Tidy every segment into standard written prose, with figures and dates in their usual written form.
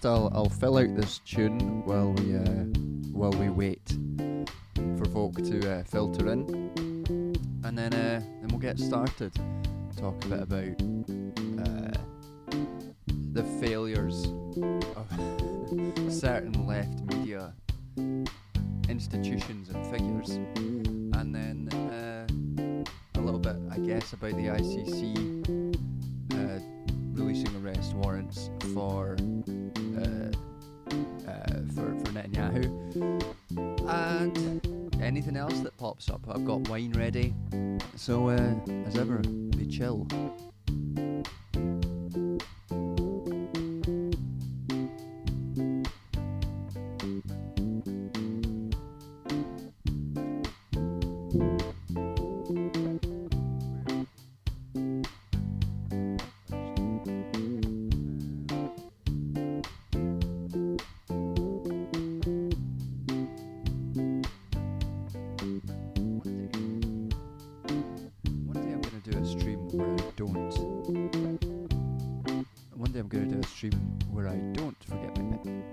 I'll fill out this tune while we wait for folk to filter in, and then we'll get started. Talk a bit about the failures of certain left media institutions and figures, and then a little bit, I guess, about the ICC releasing arrest warrants for Netanyahu, and anything else that pops up. I've got wine ready, so as ever, be chill. Where I don't forget my pen.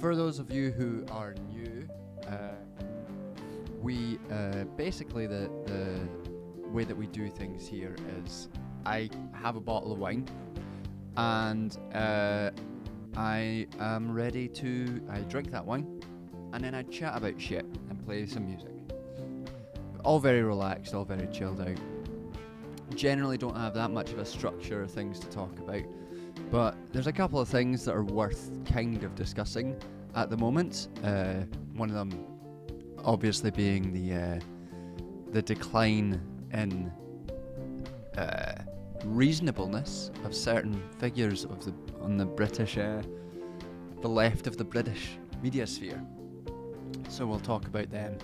for those of you who are new, we basically the way that we do things here is I have a bottle of wine, and I am ready to drink that wine, and then I chat about shit and play some music. All very relaxed, all very chilled out. Generally don't have that much of a structure of things to talk about, but there's a couple of things that are worth kind of discussing at the moment. One of them obviously being the decline in reasonableness of certain figures on the British, the left of the British media sphere. So we'll talk about them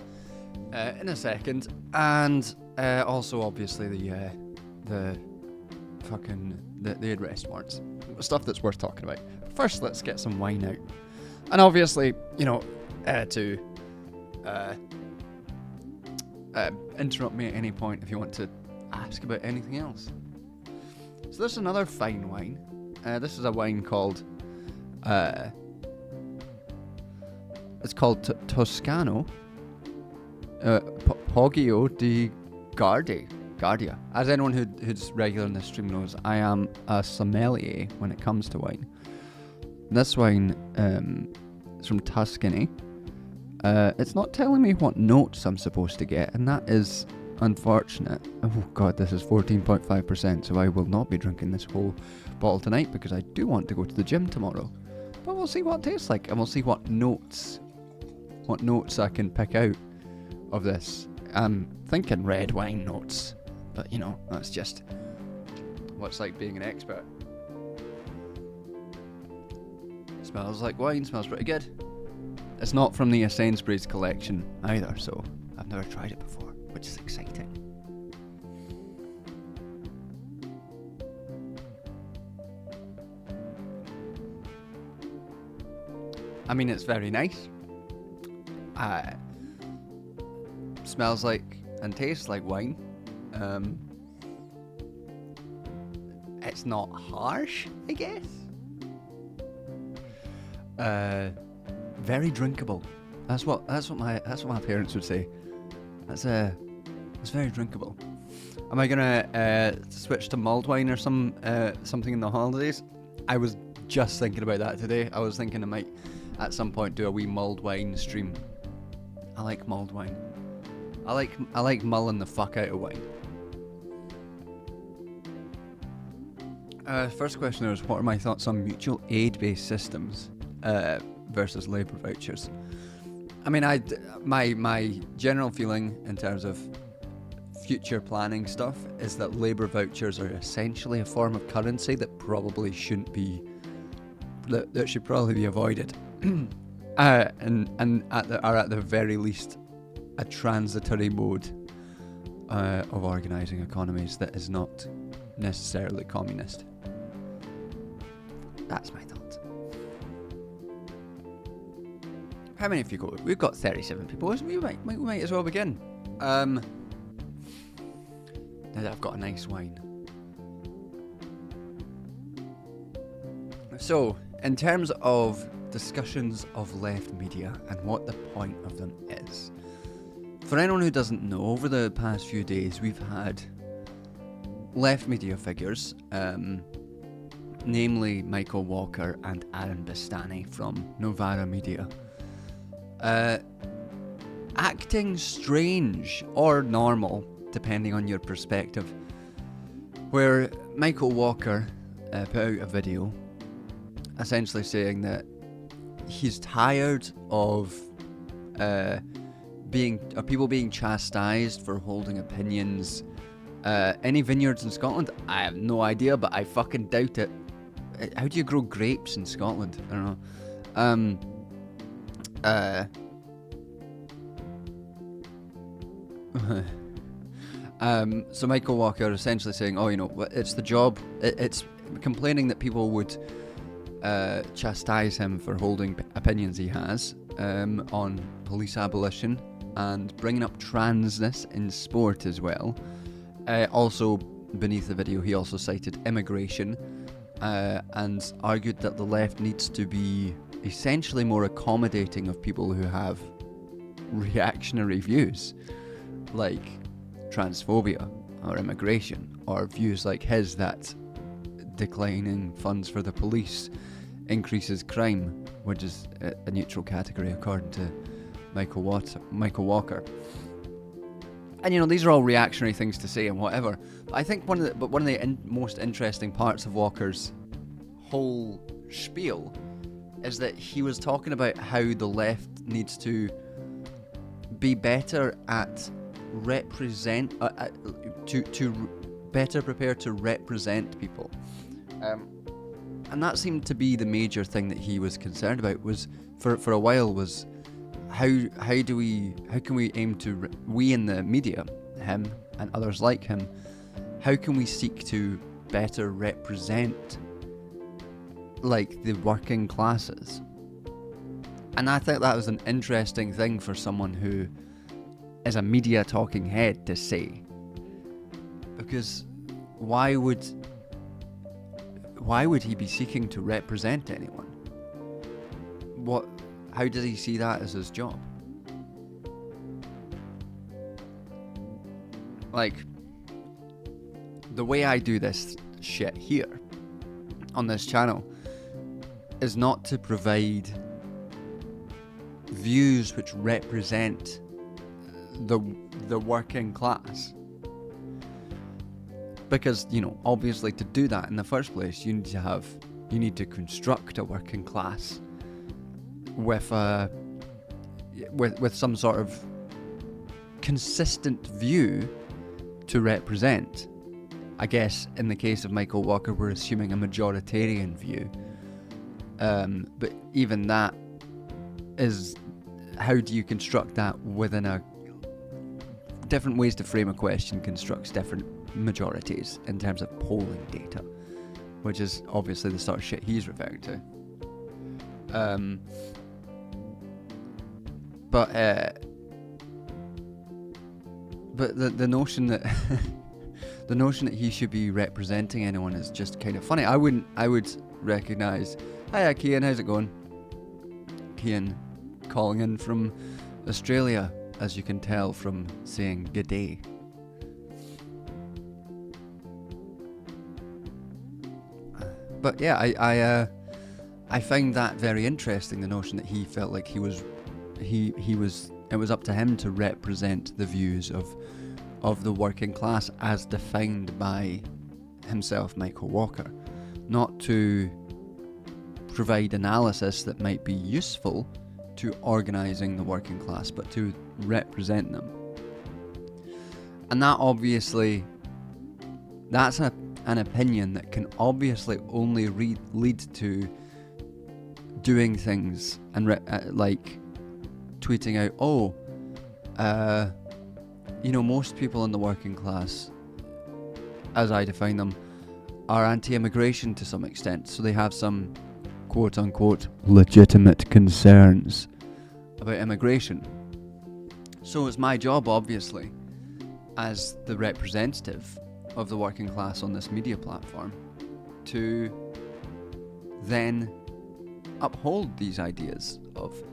in a second, and also obviously the arrest warrants, stuff that's worth talking about. First, let's get some wine out, and obviously, to interrupt me at any point if you want to ask about anything else. So there's another fine wine. This is a wine called it's called Toscano Poggio di Guardia. As anyone who's regular in this stream knows, I am a sommelier when it comes to wine. This wine is from Tuscany. It's not telling me what notes I'm supposed to get, and that is unfortunate. Oh god, this is 14.5%, so I will not be drinking this whole bottle tonight because I do want to go to the gym tomorrow. But we'll see what it tastes like, and we'll see what notes I can pick out of this. I'm thinking red wine notes, but that's just what's like being an expert. Smells like wine, smells pretty good. It's not from the Sainsbury's collection either, so I've never tried it before, which is exciting. I mean, it's very nice. Smells like and tastes like wine. It's not harsh, I guess. Very drinkable. That's what my parents would say. It's very drinkable. Am I gonna switch to mulled wine or something in the holidays? I was just thinking about that today. I was thinking I might at some point do a wee mulled wine stream. I like mulled wine. I like mulling the fuck out of wine. First question is, what are my thoughts on mutual aid-based systems versus labour vouchers? I mean, my general feeling in terms of future planning stuff is that labour vouchers are essentially a form of currency that probably shouldn't be, that should probably be avoided, and at the very least a transitory mode of organising economies that is not necessarily communist. That's my thoughts. How many of you got? We've got 37 people. We might as well begin. Now that I've got a nice wine. So, in terms of discussions of left media and what the point of them is, for anyone who doesn't know, over the past few days we've had left media figures, namely Michael Walker and Aaron Bastani from Novara Media, acting strange or normal, depending on your perspective, where Michael Walker put out a video essentially saying that he's tired of people being chastised for holding opinions. Any vineyards in Scotland? I have no idea, but I fucking doubt it. How do you grow grapes in Scotland? I don't know. So Michael Walker essentially saying, it's the job. It's complaining that people would chastise him for holding opinions he has on police abolition and bringing up transness in sport as well. Also, beneath the video, he also cited immigration and argued that the left needs to be essentially more accommodating of people who have reactionary views, like transphobia or immigration, or views like his that declining funds for the police increases crime, which is a neutral category according to Michael Walker. And these are all reactionary things to say and whatever. But I think one of the most interesting parts of Walker's whole spiel is that he was talking about how the left needs to be better at to better prepare to represent people, and that seemed to be the major thing that he was concerned about. Was for a while was how can we aim to we in the media, him and others like him, how can we seek to better represent like the working classes? And I think that was an interesting thing for someone who is a media talking head to say, because why would he be seeking to represent anyone? How does he see that as his job? Like, the way I do this shit here on this channel is not to provide views which represent the working class, because obviously to do that in the first place you need to construct a working class with some sort of consistent view to represent. I guess in the case of Michael Walker we're assuming a majoritarian view, but even that is, how do you construct that within a different ways to frame a question constructs different majorities in terms of polling data, which is obviously the sort of shit he's referring to. But the notion that the notion that he should be representing anyone is just kind of funny. I would recognise, hiya Kian, how's it going? Kian calling in from Australia, as you can tell from saying g'day. But yeah, I find that very interesting, the notion that he felt like it was up to him to represent the views of the working class as defined by himself, Michael Walker, not to provide analysis that might be useful to organising the working class, but to represent them. And that obviously, that's an opinion that can obviously only lead to doing things and like tweeting out, most people in the working class, as I define them, are anti-immigration to some extent, so they have some quote-unquote legitimate concerns about immigration. So it's my job, obviously, as the representative of the working class on this media platform, to then uphold these ideas of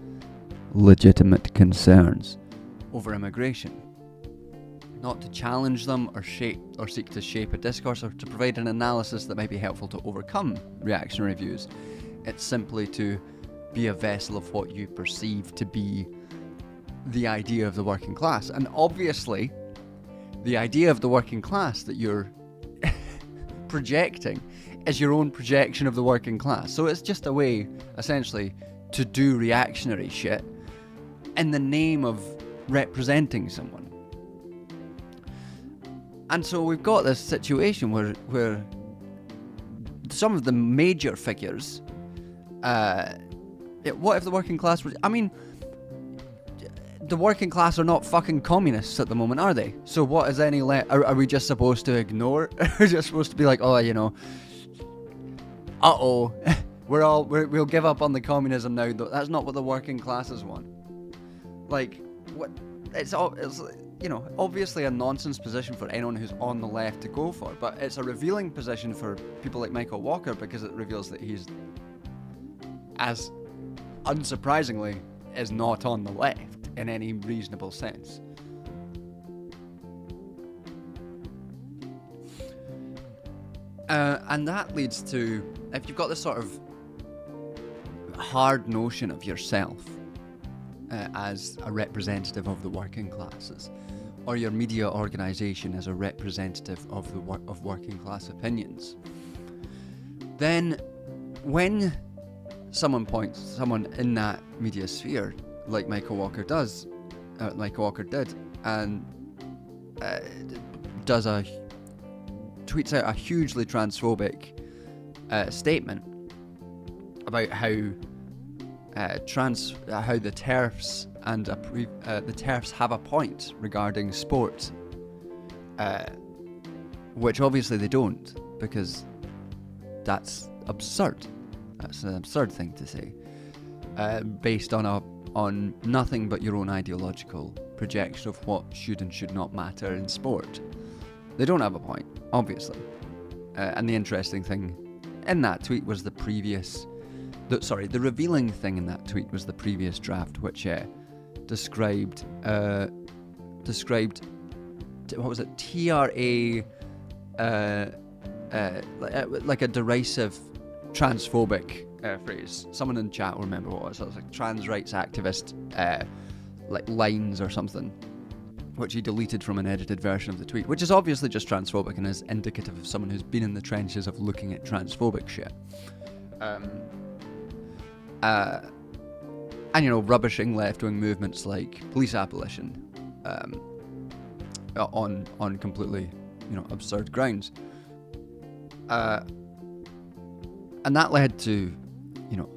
legitimate concerns over immigration. Not to challenge them or seek to shape a discourse or to provide an analysis that might be helpful to overcome reactionary views. It's simply to be a vessel of what you perceive to be the idea of the working class. And obviously, the idea of the working class that you're projecting is your own projection of the working class. So it's just a way, essentially, to do reactionary shit in the name of representing someone. And so we've got this situation where some of the major figures, what if the working class was... I mean, the working class are not fucking communists at the moment, are they? So what is any... Are we just supposed to ignore? Are we just supposed to be like, we'll give up on the communism now. That's not what the working classes want. Like, what? It's obviously a nonsense position for anyone who's on the left to go for, but it's a revealing position for people like Michael Walker, because it reveals that he's as unsurprisingly, is not on the left in any reasonable sense. And that leads to, if you've got this sort of hard notion of yourself as a representative of the working classes, or your media organisation as a representative of working class opinions, then when someone in that media sphere, like Michael Walker did, and tweets out a hugely transphobic statement about how the TERFs and the TERFs have a point regarding sport, which obviously they don't, because that's absurd. That's an absurd thing to say, based on nothing but your own ideological projection of what should and should not matter in sport. They don't have a point, obviously. And the interesting thing in that tweet was the revealing thing in that tweet was the previous draft, which described what was it? TRA, like a derisive, transphobic phrase. Someone in the chat will remember what it was. It was like trans rights activist, like lines or something, which he deleted from an edited version of the tweet, which is obviously just transphobic and is indicative of someone who's been in the trenches of looking at transphobic shit. And, you know, rubbishing left-wing movements like police abolition on completely, you know, absurd grounds. And that led to, you know,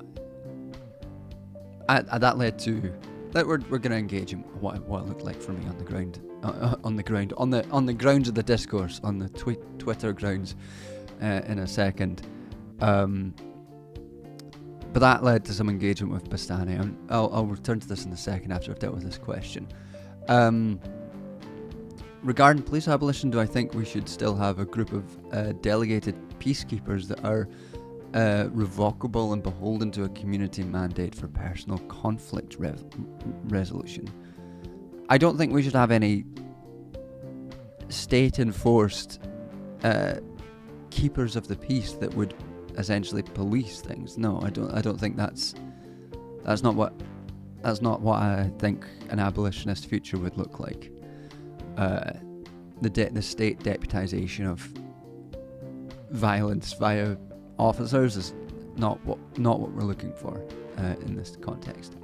that we're going to engage in what it looked like for me on the ground, on the grounds of the discourse, on the Twitter grounds, in a second. But that led to some engagement with Bastani, and I'll return to this in a second after I've dealt with this question. Regarding police abolition, do I think we should still have a group of delegated peacekeepers that are revocable and beholden to a community mandate for personal conflict resolution? I don't think we should have any state-enforced keepers of the peace that would essentially police things. No, I don't think that's not what I think an abolitionist future would look like. The state deputization of violence via officers is not what we're looking for in this context.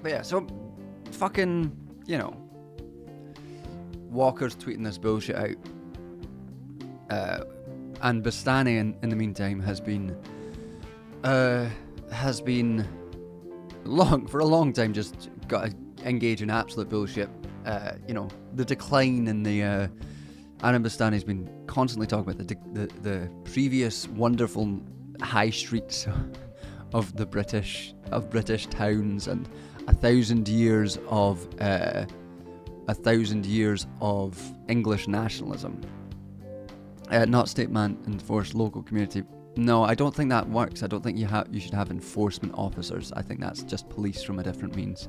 But yeah, so fucking, you know, Walker's tweeting this bullshit out. And Bastani in the meantime has been for a long time just got to engage in absolute bullshit. You know, the decline in the Anand Bastani's been constantly talking about the previous wonderful high streets of British towns and 1,000 years of English nationalism. Not state-man enforced local community. No, I don't think that works. I don't think you should have enforcement officers. I think that's just police from a different means.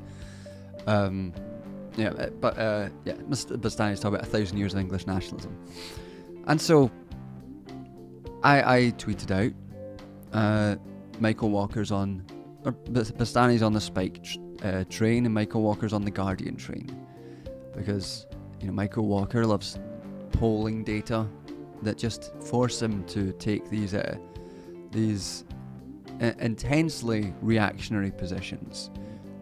Mr. Bastani's talking about 1,000 years of English nationalism. And so, I tweeted out, Bastani's on the Spike train and Michael Walker's on the Guardian train. Because, you know, Michael Walker loves polling data that just force him to take these intensely reactionary positions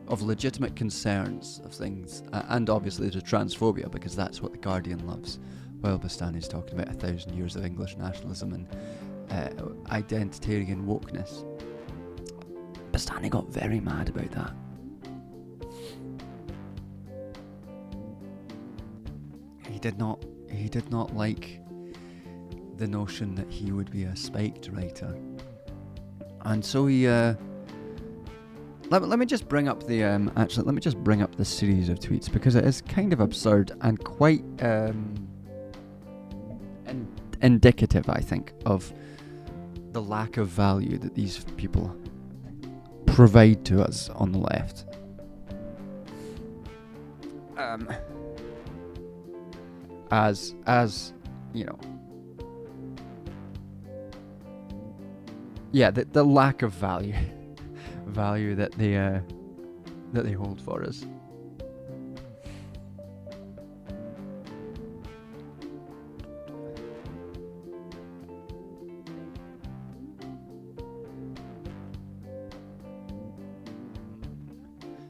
of legitimate concerns of things, and obviously to transphobia, because that's what the Guardian loves. While Bastani's talking about 1,000 years of English nationalism and identitarian wokeness. Bastani got very mad about that. He did not like the notion that he would be a spiked writer, and so he let me just bring up the let me just bring up the series of tweets, because it is kind of absurd and quite indicative, I think, of the lack of value that these people provide to us on the left. As you know, yeah, the lack of value that they hold for us.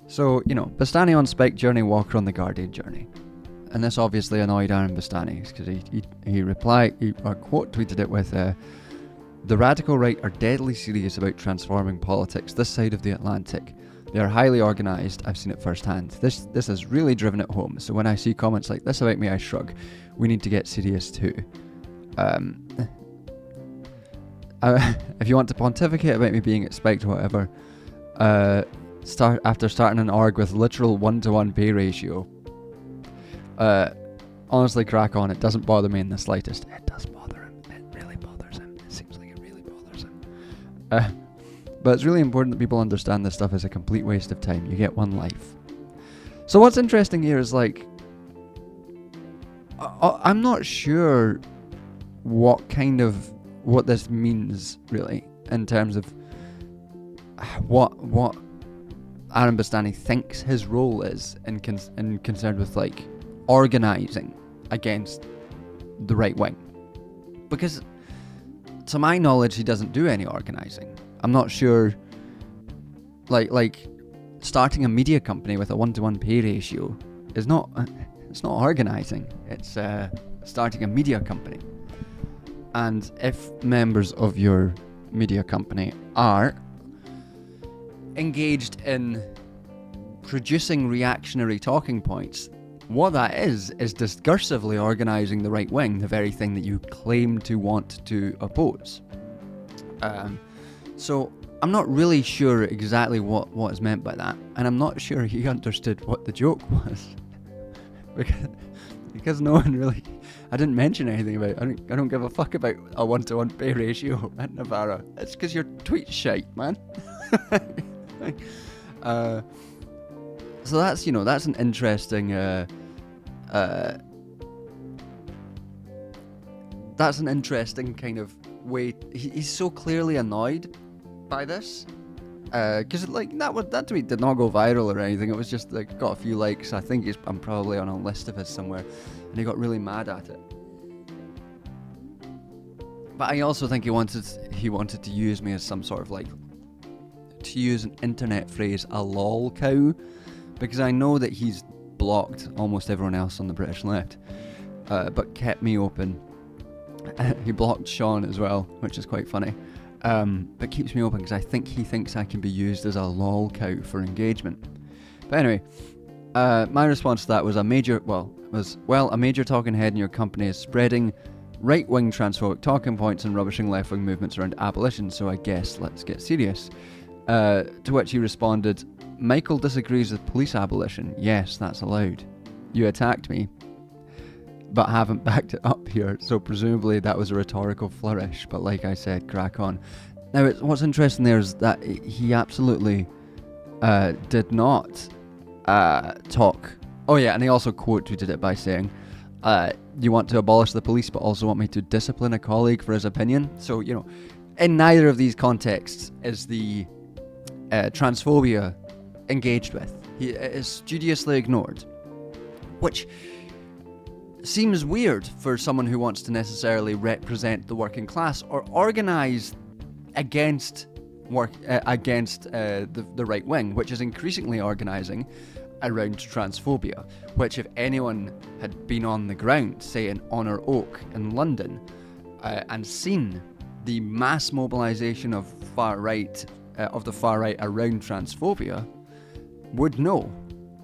So, Bastani on Spike journey, Walker on the Guardian journey. And this obviously annoyed Aaron Bastani, because he replied, quote tweeted it with, "The radical right are deadly serious about transforming politics this side of the Atlantic. They are highly organised, I've seen it firsthand. This has really driven it home, so when I see comments like this about me, I shrug. We need to get serious too." If you want to pontificate about me being at Spiked or whatever, after starting an org with literal 1-to-1 pay ratio, honestly, crack on. It doesn't bother me in the slightest. It does bother him. It really bothers him. It seems like it really bothers him. But it's really important that people understand this stuff is a complete waste of time. You get one life. So what's interesting here is, like, I'm not sure what this means, really, in terms of what Aaron Bastani thinks his role is in concerned with, like, organising against the right wing. Because, to my knowledge, he doesn't do any organising. I'm not sure, like starting a media company with a 1-to-1 pay ratio is not, it's not organising. It's starting a media company. And if members of your media company are engaged in producing reactionary talking points, what that is discursively organising the right wing, the very thing that you claim to want to oppose. So I'm not really sure exactly what is meant by that, and I'm not sure he understood what the joke was. because no one really, I didn't mention anything about it. I don't give a fuck about a 1-to-1 pay ratio at Novara. It's because your tweet's shite, man. So that's an interesting kind of way. He's so clearly annoyed by this, because that tweet did not go viral or anything. It was just like got a few likes. I think I'm probably on a list of his somewhere, and he got really mad at it. But I also think he wanted to use me as some sort of, like, to use an internet phrase, a lol cow, because I know that he's blocked almost everyone else on the British left, but kept me open. He blocked Sean as well, which is quite funny, but keeps me open because I think he thinks I can be used as a lol cow for engagement. But anyway, my response to that was a major talking head in your company is spreading right-wing transphobic talking points and rubbishing left-wing movements around abolition, so I guess let's get serious. To which he responded, "Michael disagrees with police abolition. Yes, that's allowed. You attacked me, but haven't backed it up here, so presumably that was a rhetorical flourish, but like I said, crack on." Now, what's interesting there is that he absolutely did not talk. Oh yeah, and he also quote tweeted it by saying, "You want to abolish the police, but also want me to discipline a colleague for his opinion." So, in neither of these contexts is the transphobia engaged with. It is studiously ignored, which seems weird for someone who wants to necessarily represent the working class or organise against the right wing, which is increasingly organising around transphobia, which, if anyone had been on the ground, say in Honour Oak in London, and seen the mass mobilisation of the far right around transphobia, would know.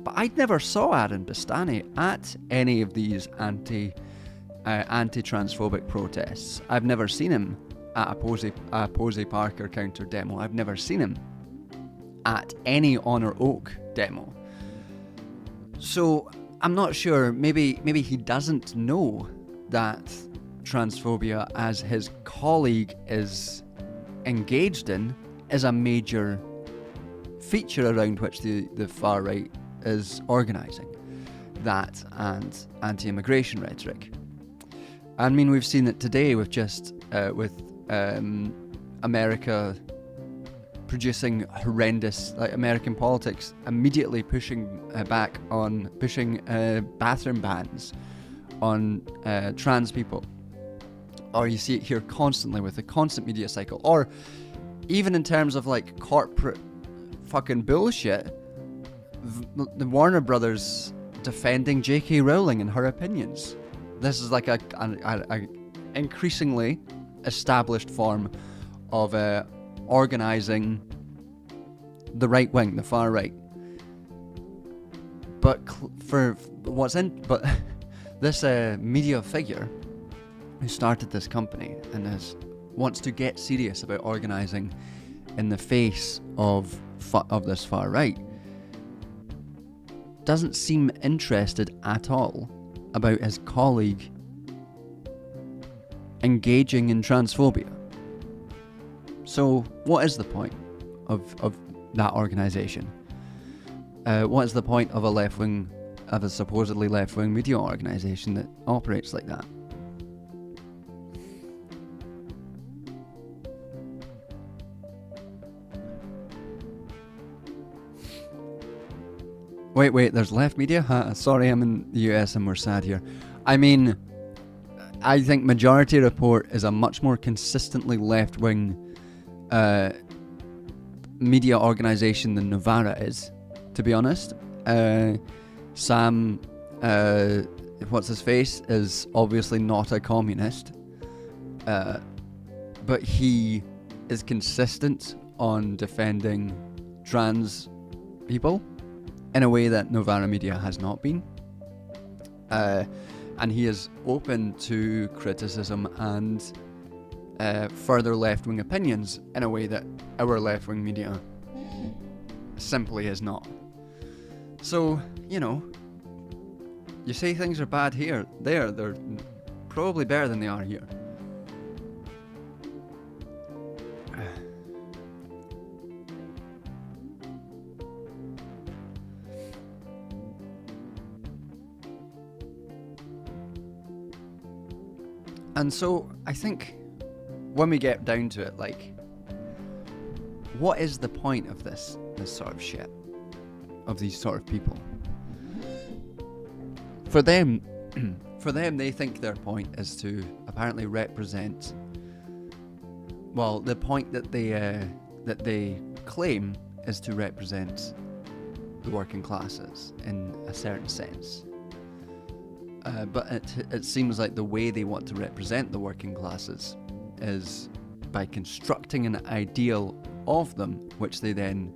But I never saw Aaron Bastani at any of these anti-transphobic protests. I've never seen him at a Posey Parker counter demo. I've never seen him at any Honour Oak demo. So I'm not sure. Maybe he doesn't know that transphobia, as his colleague, is engaged in is a major feature around which the far right is organising. That and anti-immigration rhetoric. I mean, we've seen it today with America producing horrendous, like American politics immediately pushing back on pushing bathroom bans on trans people. Or you see it here constantly with the constant media cycle. Or even in terms of like corporate fucking bullshit, the Warner Brothers defending J.K. Rowling and her opinions. This is like a increasingly established form of organising the right wing, the far right. But this media figure who started this company and wants to get serious about organising in the face of this far right doesn't seem interested at all about his colleague engaging in transphobia. So what is the point of that organisation? What is the point of a supposedly left-wing media organisation that operates like that? Wait, there's left media? Sorry, I'm in the US and we're sad here. I mean, I think Majority Report is a much more consistently left-wing media organisation than Novara is, to be honest. Sam, what's his face, is obviously not a communist, but he is consistent on defending trans people in a way that Novara Media has not been. And he is open to criticism and further left-wing opinions in a way that our left-wing media simply is not. So, you say things are bad here, they're probably better than they are here. And so, I think, when we get down to it, like, what is the point of this sort of shit? Of these sort of people? For them, they think their point is to apparently represent, well, the point that they claim is to represent the working classes in a certain sense. But it seems like the way they want to represent the working classes is by constructing an ideal of them, which they then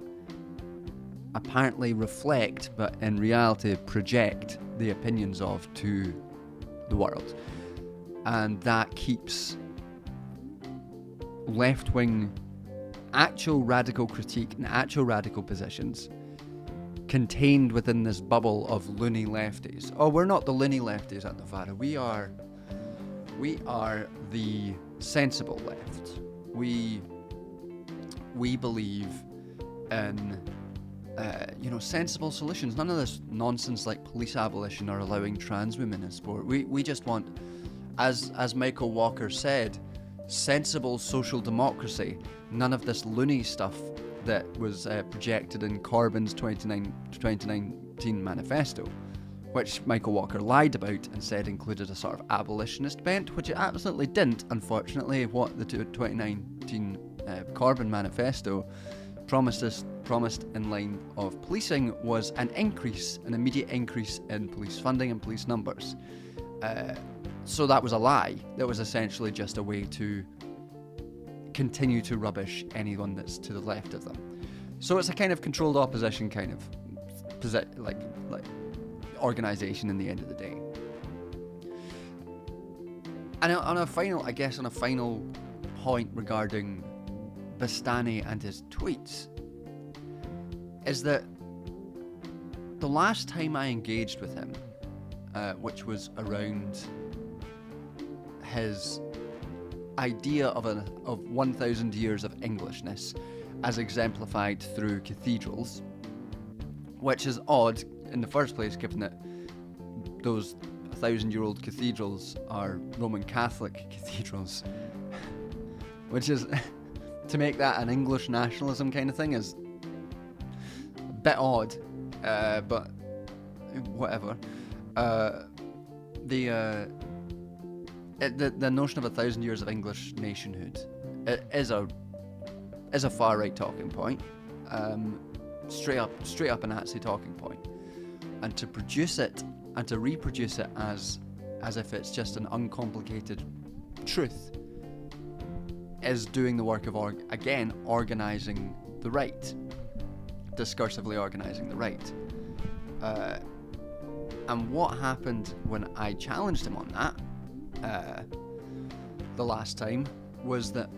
apparently reflect, but in reality project the opinions of to the world. And that keeps left-wing actual radical critique and actual radical positions contained within this bubble of loony lefties. Oh, we're not the loony lefties at Novara. We are the sensible left. We believe in sensible solutions. None of this nonsense like police abolition or allowing trans women in sport. We just want, as Michael Walker said, sensible social democracy. None of this loony stuff that was projected in Corbyn's 2019 manifesto, which Michael Walker lied about and said included a sort of abolitionist bent, which it absolutely didn't. Unfortunately, what the 2019 Corbyn manifesto promised in line of policing was an immediate increase in police funding and police numbers. So that was a lie. That was essentially just a way to continue to rubbish anyone that's to the left of them. So it's a kind of controlled opposition kind of like organisation in the end of the day. And on a final point regarding Bastani and his tweets, is that the last time I engaged with him, which was around his idea of 1,000 years of Englishness, as exemplified through cathedrals, which is odd in the first place, given that those 1,000-year-old cathedrals are Roman Catholic cathedrals, which is, to make that an English nationalism kind of thing is a bit odd, but whatever. The notion of 1,000 years of English nationhood is a far right talking point, straight up a Nazi talking point, and to produce it and to reproduce it as if it's just an uncomplicated truth is doing the work of organising the right, discursively organising the right. And what happened when I challenged him on that the last time was that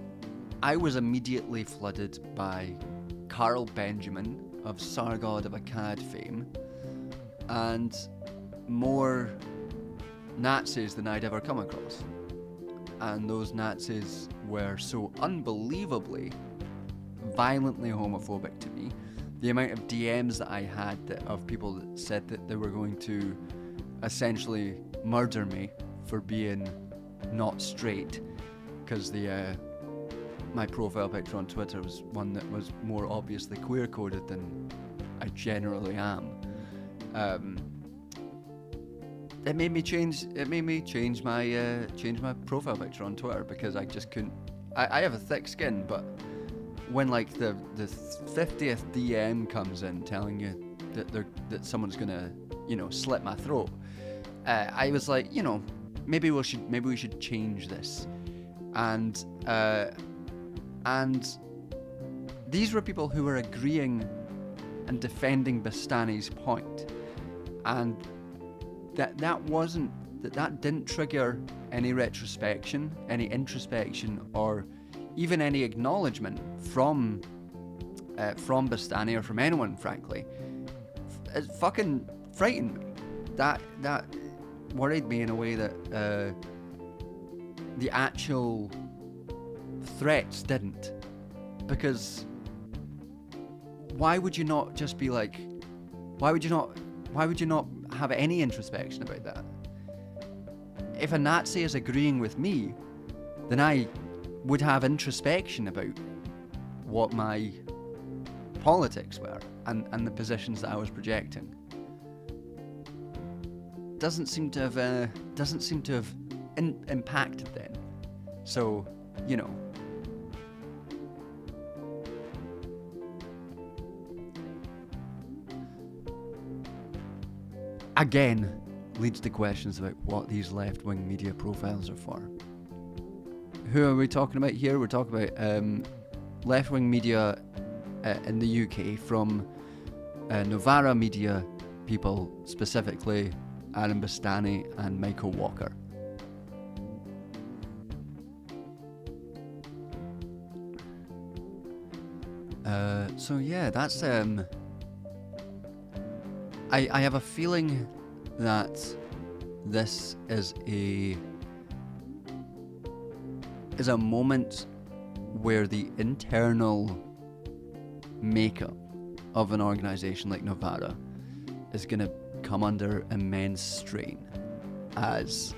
I was immediately flooded by Carl Benjamin of Sargod of Akkad fame and more Nazis than I'd ever come across. And those Nazis were so unbelievably violently homophobic to me. The amount of DMs that I had of people that said that they were going to essentially murder me for being not straight, because my profile picture on Twitter was one that was more obviously queer coded than I generally am. It made me change my profile picture on Twitter because I just couldn't. I have a thick skin, but when like the 50th DM comes in telling you that someone's gonna slit my throat, I was like, maybe we should change this, and these were people who were agreeing and defending Bastani's point, and that didn't trigger any retrospection, any introspection, or even any acknowledgement from Bastani or from anyone, frankly. It fucking frightened me. That worried me in a way that the actual threats didn't. Because why would you not just be like? Why would you not have any introspection about that? If a Nazi is agreeing with me, then I would have introspection about what my politics were and the positions that I was projecting. Doesn't seem to have impacted then. So, again, leads to questions about what these left-wing media profiles are for. Who are we talking about here? We're talking about left-wing media in the UK from Novara Media people, specifically Aaron Bastani and Michael Walker. So yeah, that's I have a feeling that this is a moment where the internal makeup of an organisation like Novara is going to come under immense strain, as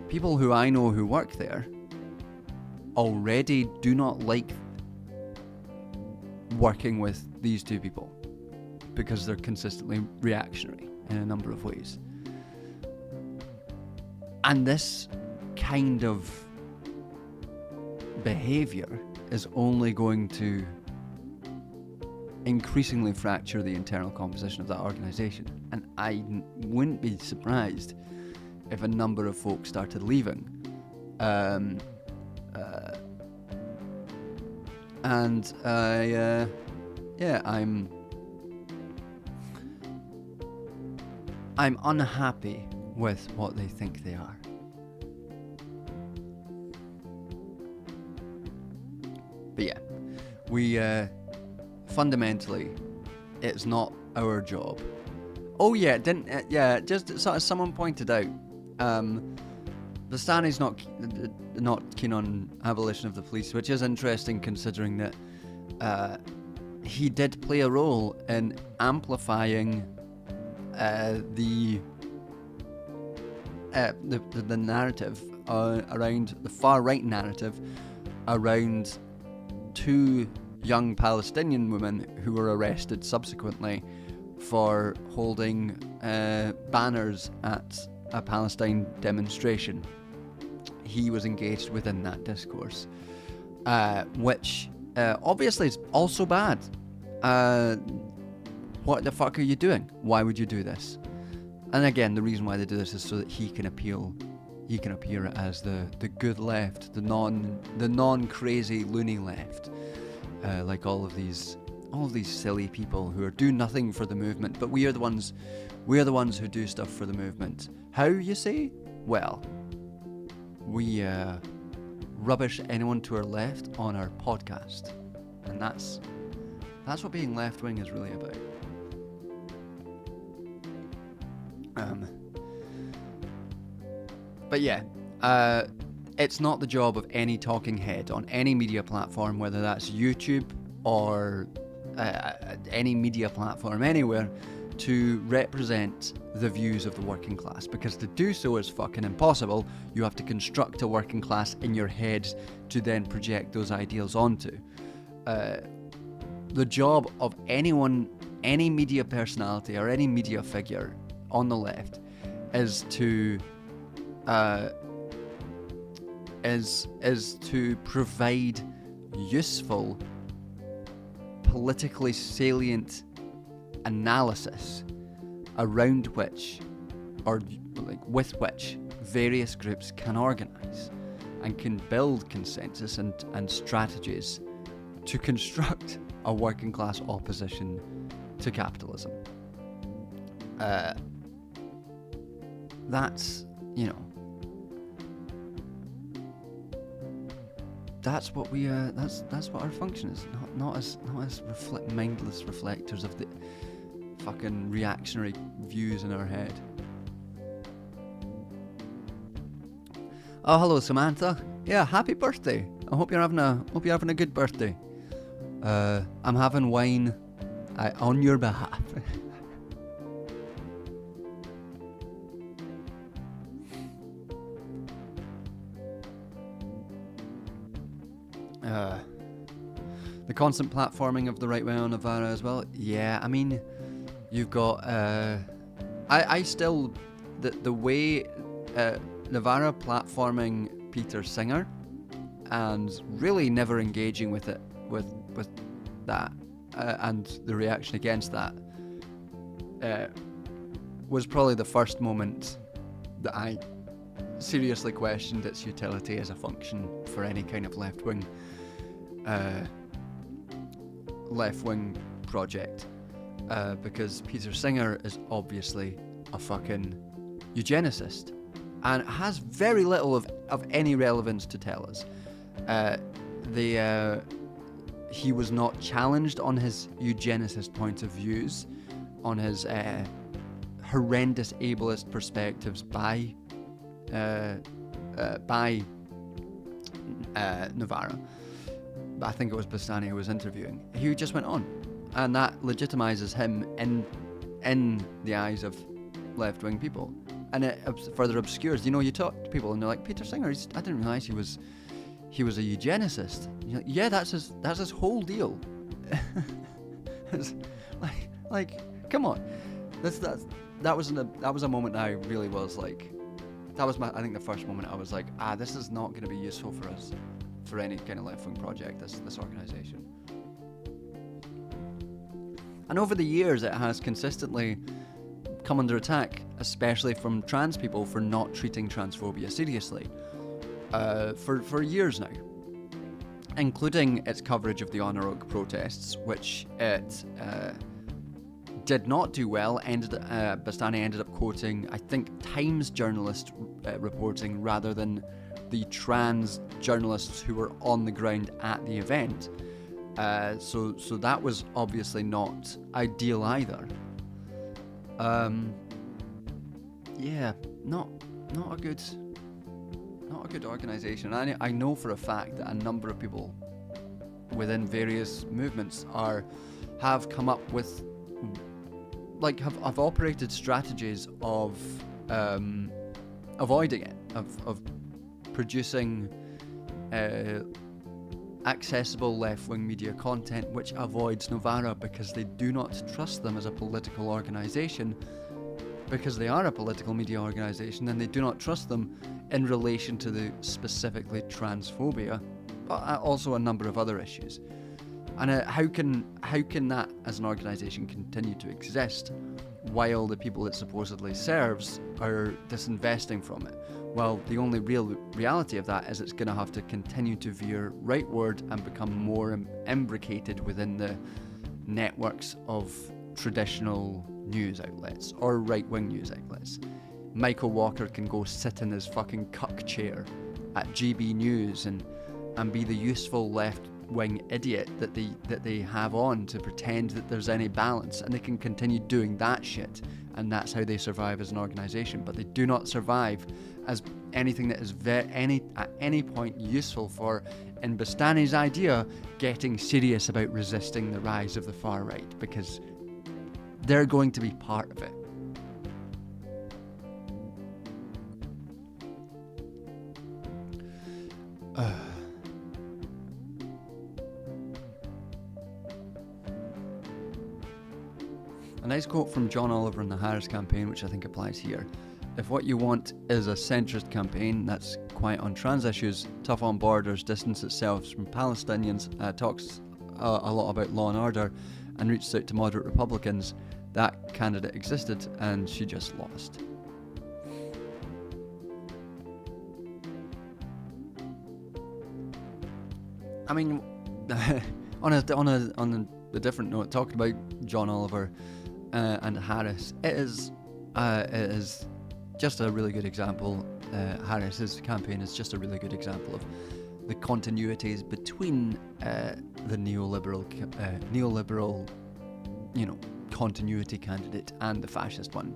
people who I know who work there already do not like working with these two people because they're consistently reactionary in a number of ways. And this kind of behaviour is only going to increasingly fracture the internal composition of that organisation. And I wouldn't be surprised if a number of folks started leaving. I'm unhappy with what they think they are. But yeah, we fundamentally, it's not our job. Oh yeah, just sort of someone pointed out, Bastani's not keen on abolition of the police, which is interesting considering that he did play a role in amplifying the narrative around the far right narrative around two young Palestinian women who were arrested subsequently for holding banners at a Palestine demonstration. He was engaged within that discourse, which obviously is also bad. What the fuck are you doing? Why would you do this? And again, the reason why they do this is so that he can appear as the good left, the non-crazy loony left, like all of these silly people who are doing nothing for the movement, but we are the ones who do stuff for the movement. How, you say? Well, we rubbish anyone to our left on our podcast, and that's what being left-wing is really about. But yeah, it's not the job of any talking head on any media platform, whether that's YouTube or any media platform anywhere, to represent the views of the working class, because to do so is fucking impossible. You have to construct a working class in your head to then project those ideals onto. The job of anyone, any media personality or any media figure on the left is to provide useful, politically salient analysis around which, or like with which, various groups can organise and can build consensus and strategies to construct a working class opposition to capitalism. That's, you know, that's what we that's what our function is. Not as mindless reflectors of the fucking reactionary views in our head. Oh, hello Samantha. Yeah, happy birthday. I hope you're having a good birthday. I'm having wine on your behalf. The constant platforming of the right wing on Novara as well. Yeah, I mean, you've got I still the way Novara platforming Peter Singer and really never engaging with it with that and the reaction against that was probably the first moment that I seriously questioned its utility as a function for any kind of left-wing project, because Peter Singer is obviously a fucking eugenicist and has very little of any relevance to tell us. He was not challenged on his eugenicist point of views, on his horrendous ableist perspectives by Novara. I think it was Bastani who was interviewing. He just went on, and that legitimizes him in the eyes of left-wing people, and it further obscures. You know, you talk to people and they're like, Peter Singer, I didn't realize he was a eugenicist. And you're like, yeah, that's his whole deal. It's like, come on. That was a moment I really was like, that was I think the first moment I was like, this is not going to be useful for us, for any kind of left-wing project, this organisation. And over the years it has consistently come under attack, especially from trans people, for not treating transphobia seriously, for years now, including its coverage of the Honourog protests, which it did not do well. Bastani ended up quoting, I think, Times journalist reporting rather than the trans journalists who were on the ground at the event. So that was obviously not ideal either. Yeah, not a good not a good organisation. I know for a fact that a number of people within various movements have come up with, like, have operated strategies of avoiding it, of producing accessible left-wing media content which avoids Novara because they do not trust them as a political organisation, because they are a political media organisation, and they do not trust them in relation to the specifically transphobia, but also a number of other issues. And how can that as an organisation continue to exist while the people it supposedly serves are disinvesting from it? Well, the only real reality of that is it's going to have to continue to veer rightward and become more imbricated within the networks of traditional news outlets or right-wing news outlets. Michael Walker can go sit in his fucking cuck chair at GB News and be the useful left-wing idiot that they have on to pretend that there's any balance, and they can continue doing that shit, and that's how they survive as an organisation. But they do not survive as anything that is at any point useful for, in Bastani's idea, getting serious about resisting the rise of the far right, because they're going to be part of it. A nice quote from John Oliver in the Harris campaign, which I think applies here. If what you want is a centrist campaign that's quiet on trans issues, tough on borders, distance itself from Palestinians, talks a lot about law and order, and reaches out to moderate Republicans, that candidate existed and she just lost. I mean, on a different note, talking about John Oliver and Harris, it is just a really good example. Harris's campaign is just a really good example of the continuities between the neoliberal, continuity candidate and the fascist one.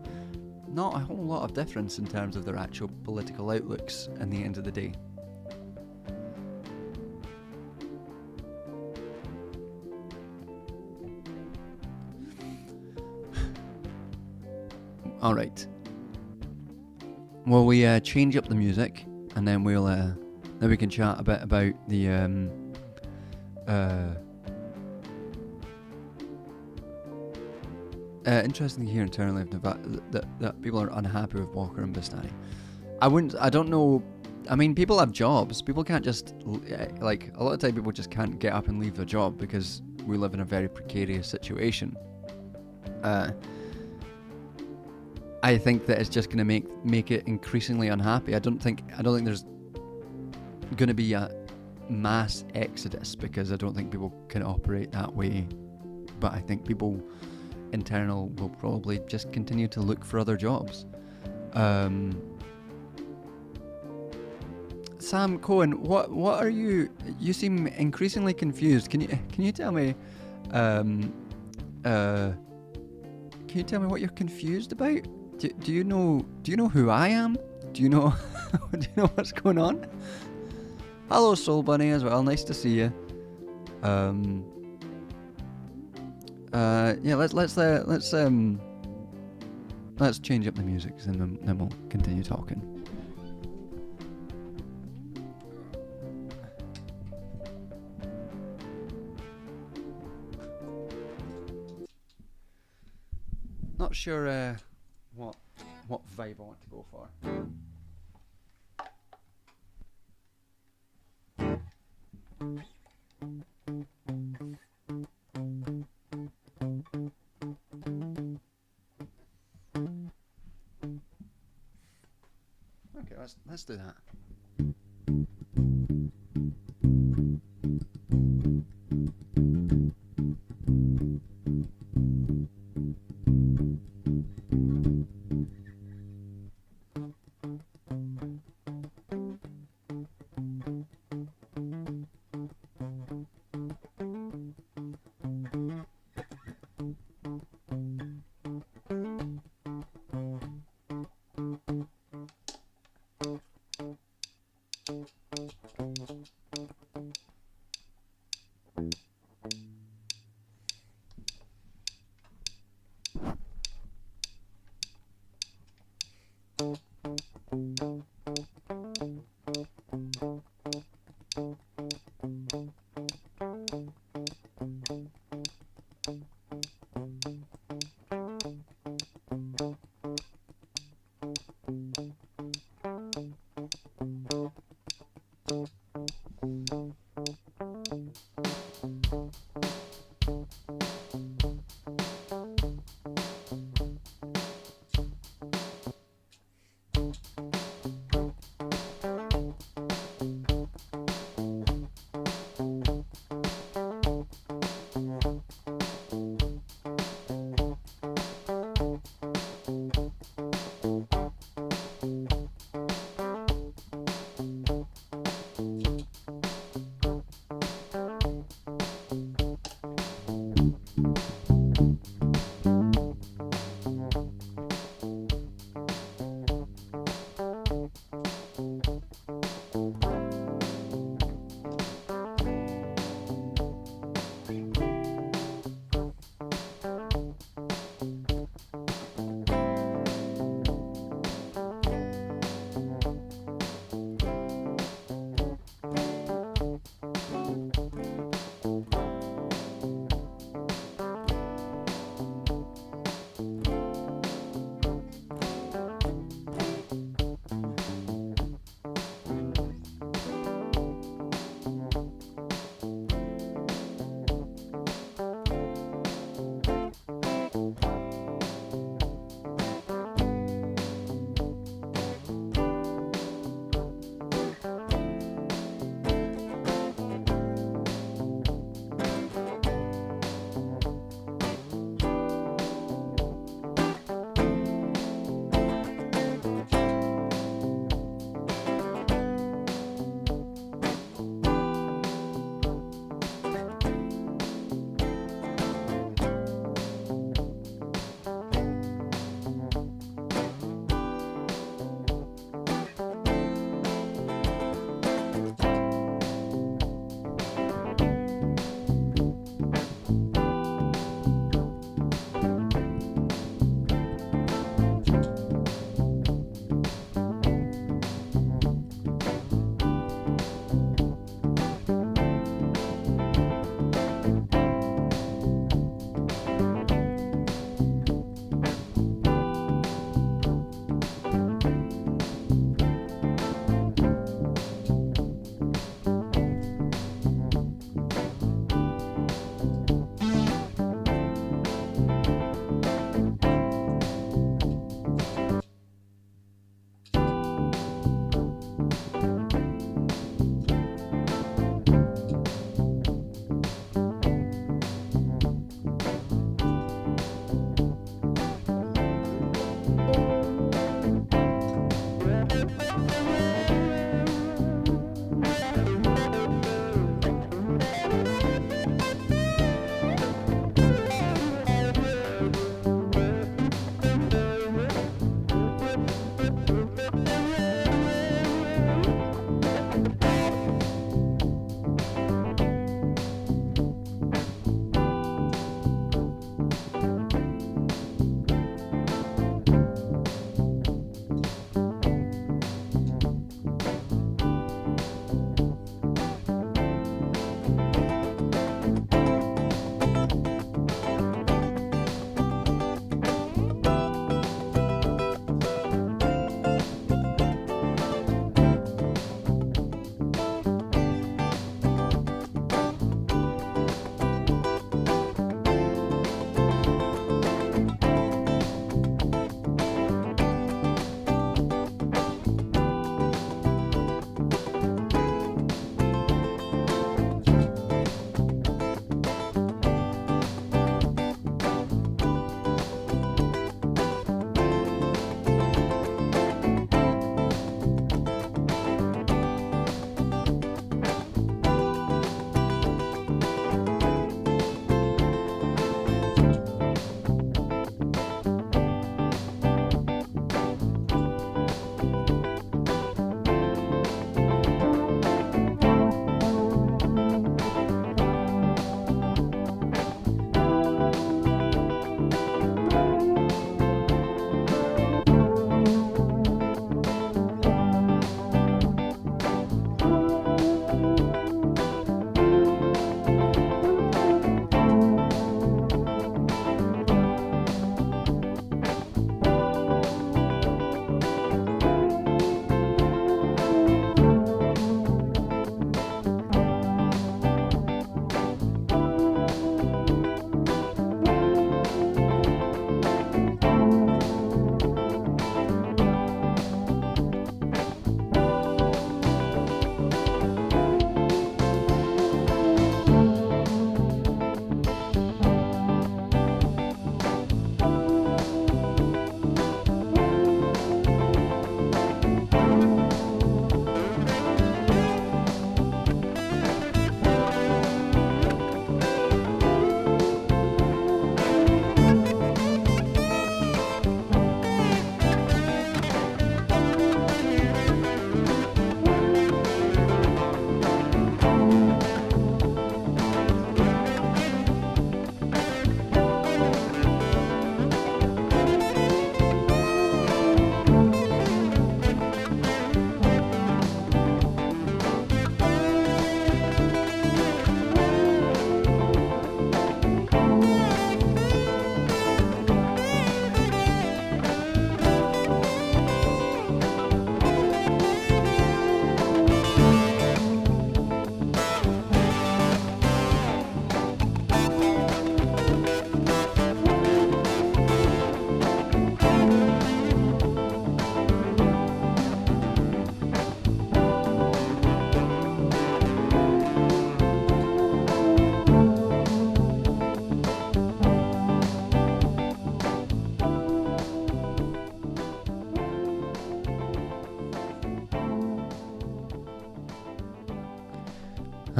Not a whole lot of difference in terms of their actual political outlooks in the end of the day. All right. Well, we change up the music, and then then we can chat a bit about the interesting to hear internally of Novara that people are unhappy with Walker and Bastani. I don't know. I mean, people have jobs. People can't just like, a lot of time people just can't get up and leave their job because we live in a very precarious situation. I think that it's just going to make it increasingly unhappy. I don't think there's going to be a mass exodus, because I don't think people can operate that way. But I think people internal will probably just continue to look for other jobs. Sam Cohen, what are you? You seem increasingly confused. Can you tell me? Can you tell me what you're confused about? Do you know who I am? Do you know what's going on? Hello, Soul Bunny, as well. Nice to see you. Yeah, let's change up the music, and then we'll continue talking. Not sure what vibe I want to go for. Okay, let's do that.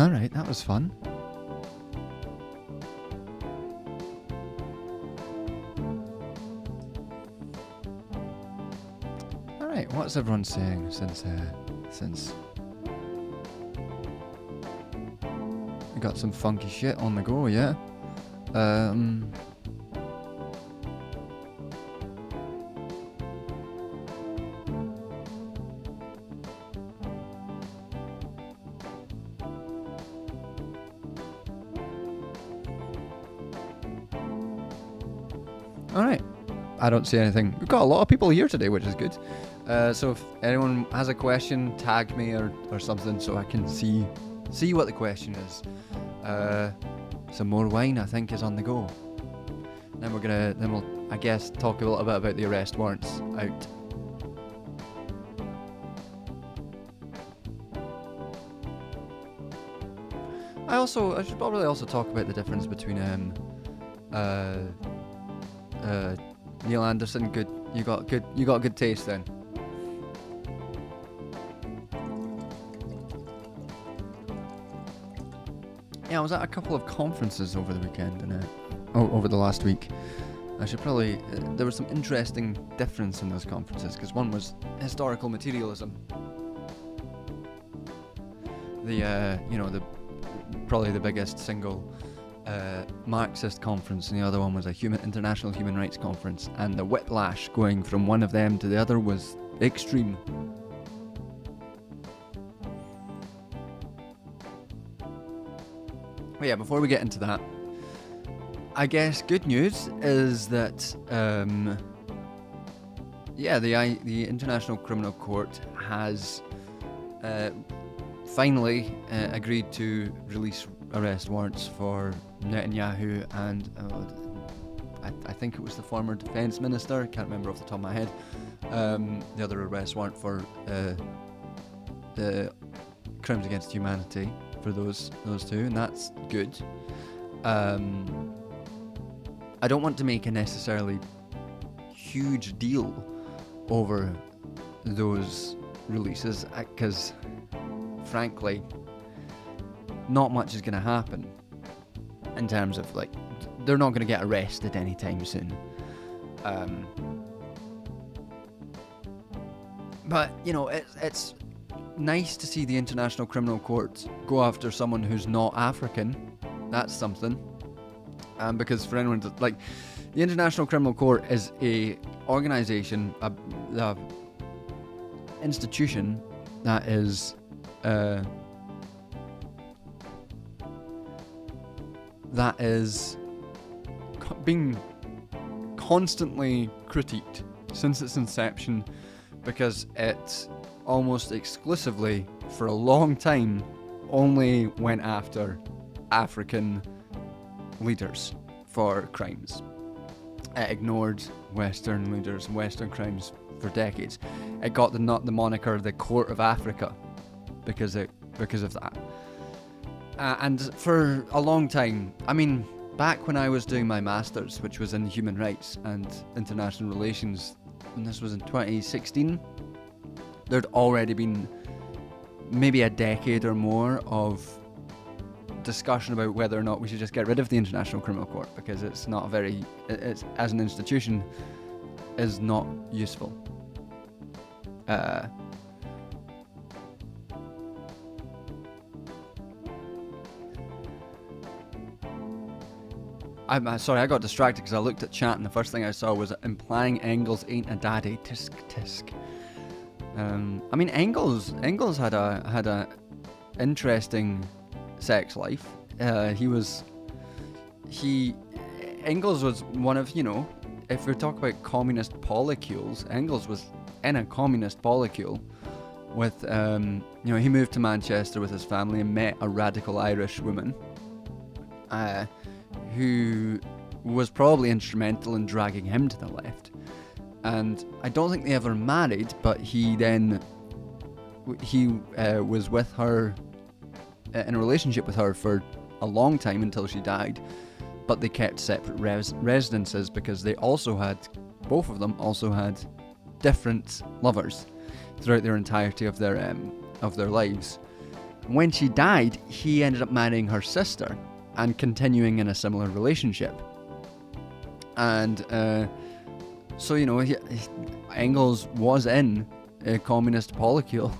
Alright, that was fun. Alright, what's everyone saying since we got some funky shit on the go, yeah? Alright, I don't see anything. We've got a lot of people here today, which is good. So if anyone has a question, tag me or something so I can see what the question is. Some more wine, I think, is on the go. Then we'll, I guess, talk a little bit about the arrest warrants out. I should probably also talk about the difference between Neil Anderson. Good, you got good taste then. Yeah, I was at a couple of conferences over the weekend and over the last week. I should probably there was some interesting difference in those conferences because one was historical materialism. Probably the biggest single Marxist conference, and the other one was a international human rights conference, and the whiplash going from one of them to the other was extreme. But yeah, before we get into that, I guess good news is that the International Criminal Court has finally agreed to release arrest warrants for Netanyahu and I think it was the former defence minister, I can't remember off the top of my head, the other arrest warrant for the crimes against humanity for those two, and that's good. I don't want to make a necessarily huge deal over those releases because frankly not much is going to happen in terms of they're not going to get arrested anytime soon. But it's nice to see the International Criminal Court go after someone who's not African. That's something. Because for anyone the International Criminal Court is a organisation, a institution that is being constantly critiqued since its inception because it almost exclusively, for a long time, only went after African leaders for crimes. It ignored Western leaders and Western crimes for decades. It got the moniker the Court of Africa because of that. And for a long time, I mean, back when I was doing my master's, which was in human rights and international relations, and this was in 2016, there'd already been maybe a decade or more of discussion about whether or not we should just get rid of the International Criminal Court because it's as an institution is not useful. I'm sorry, I got distracted because I looked at chat and the first thing I saw was implying Engels ain't a daddy. Tisk tisk. I mean, Engels had a interesting sex life. Engels was one of, if we talk about communist polycules, Engels was in a communist polycule with, he moved to Manchester with his family and met a radical Irish woman, who was probably instrumental in dragging him to the left. And I don't think they ever married, but he was with her, in a relationship with her for a long time until she died, but they kept separate residences because both of them also had different lovers throughout their entirety of their lives. When she died, he ended up marrying her sister and continuing in a similar relationship. And so, Engels was in a communist polycule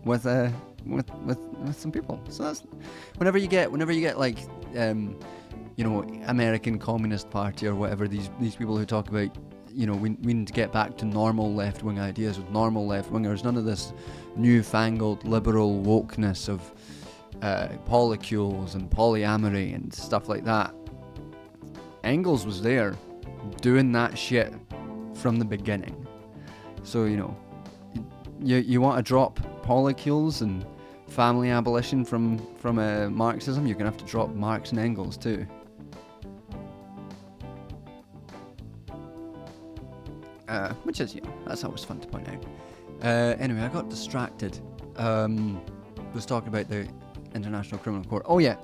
with some people. So that's whenever you get like American Communist Party or whatever, these people who talk about, we need to get back to normal left-wing ideas with normal left-wingers, none of this newfangled liberal wokeness of polycules and polyamory and stuff like that. Engels was there doing that shit from the beginning. So, you want to drop polycules and family abolition from Marxism, you're going to have to drop Marx and Engels too. Which is, that's always fun to point out. Anyway, I got distracted. Was talking about the International Criminal Court. Oh yeah.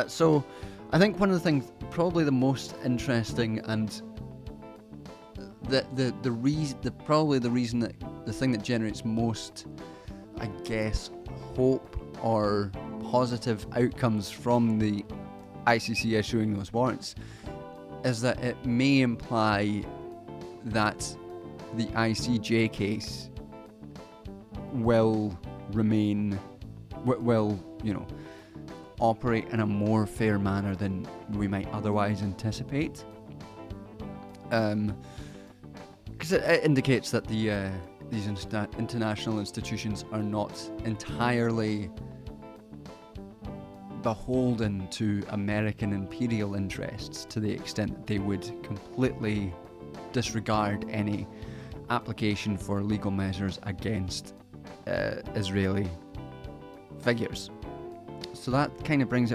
So I think one of the things, probably the most interesting and the thing that generates most, I guess, hope or positive outcomes from the ICC issuing those warrants is that it may imply that the ICJ case will operate in a more fair manner than we might otherwise anticipate. Because it indicates that these international institutions are not entirely beholden to American imperial interests to the extent that they would completely disregard any application for legal measures against Israeli figures. So that kind of brings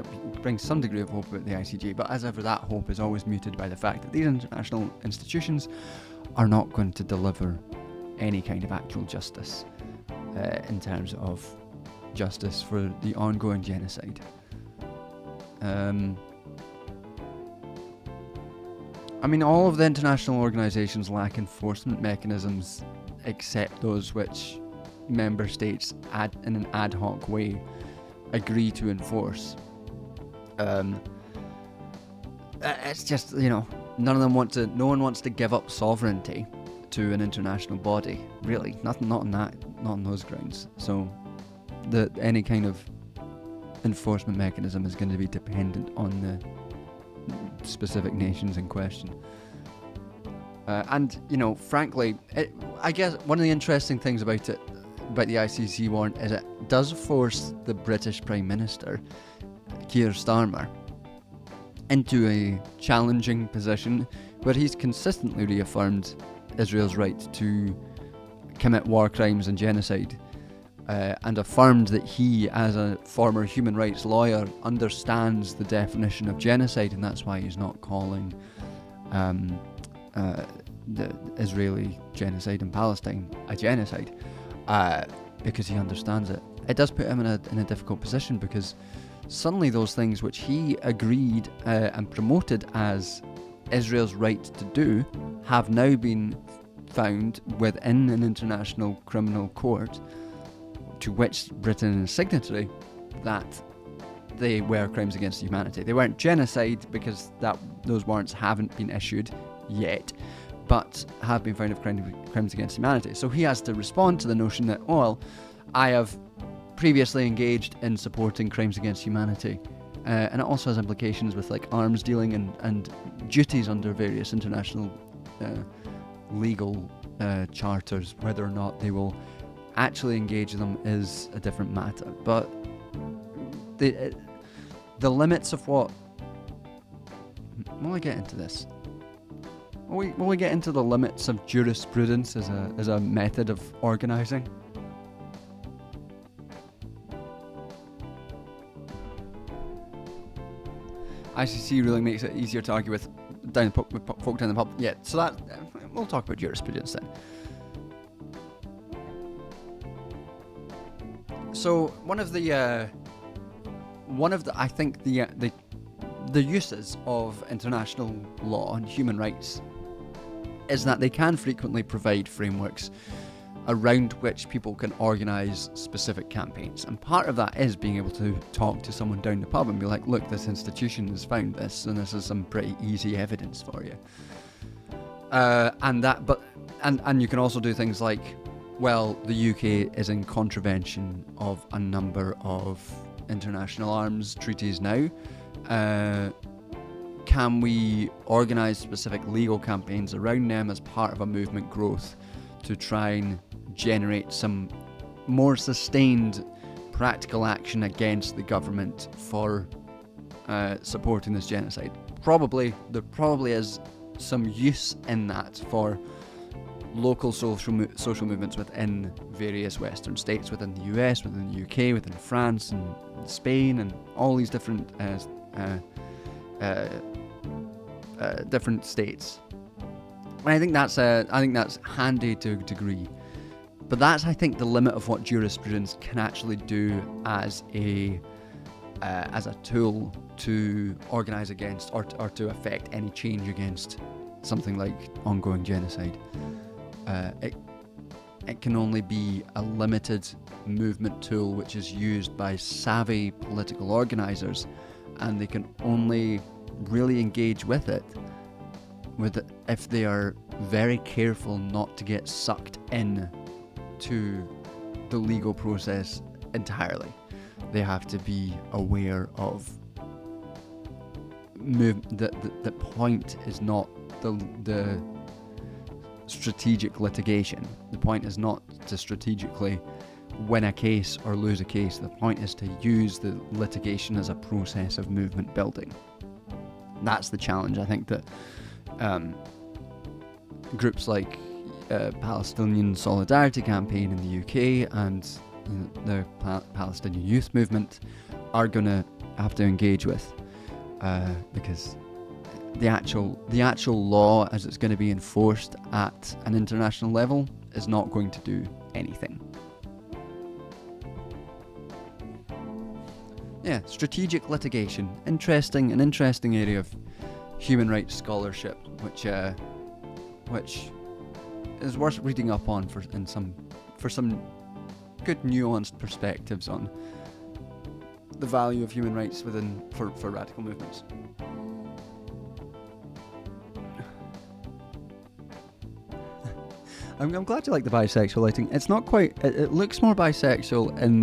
some degree of hope about the ICJ, but as ever, that hope is always muted by the fact that these international institutions are not going to deliver any kind of actual justice in terms of justice for the ongoing genocide. All of the international organisations lack enforcement mechanisms except those which member states in an ad hoc way agree to enforce. It's just, no one wants to give up sovereignty to an international body, really. Not on those grounds. So any kind of enforcement mechanism is going to be dependent on the specific nations in question. Frankly, I guess one of the interesting things about the ICC warrant is it does force the British Prime Minister, Keir Starmer, into a challenging position where he's consistently reaffirmed Israel's right to commit war crimes and genocide, and affirmed that he, as a former human rights lawyer, understands the definition of genocide, and that's why he's not calling the Israeli genocide in Palestine a genocide, because he understands it. It does put him in a difficult position, because suddenly those things which he agreed and promoted as Israel's right to do have now been found within an international criminal court to which Britain is signatory that they were crimes against humanity. They weren't genocide because those warrants haven't been issued yet, but have been found of crimes against humanity. So he has to respond to the notion that, I have previously engaged in supporting crimes against humanity. And it also has implications with arms dealing and duties under various international legal charters. Whether or not they will actually engage them is a different matter. But the limits of what... Will I get into this? Will we get into the limits of jurisprudence as a method of organising? ICC ruling makes it easier to argue with folk down the pub. Yeah, so that we'll talk about jurisprudence then. So one of the I think the uses of international law and human rights is that they can frequently provide frameworks around which people can organise specific campaigns. And part of that is being able to talk to someone down the pub and be like, look, this institution has found this, and this is some pretty easy evidence for you. And you can also do things like, well, the UK is in contravention of a number of international arms treaties now. Can we organise specific legal campaigns around them as part of a movement growth to try and generate some more sustained practical action against the government for supporting this genocide? There probably is some use in that for local social movements within various Western states, within the US, within the UK, within France and Spain, and all these different different states. And I think that's handy to a degree, but that's, I think, the limit of what jurisprudence can actually do as a tool to organise against or to affect any change against something like ongoing genocide. It can only be a limited movement tool which is used by savvy political organisers, and they can only really engage with it if they are very careful not to get sucked in to the legal process entirely. They have to be aware of the point is not the strategic litigation. The point is not to strategically win a case or lose a case. The point is to use the litigation as a process of movement building. That's the challenge. I think that groups like Palestinian Solidarity Campaign in the UK and the Palestinian Youth Movement are going to have to engage with, because the actual law as it's going to be enforced at an international level is not going to do anything. Yeah, strategic litigation, an interesting area of human rights scholarship, which is worth reading up on for some good nuanced perspectives on the value of human rights for radical movements. I'm glad you like the bisexual lighting. It's not quite. It looks more bisexual in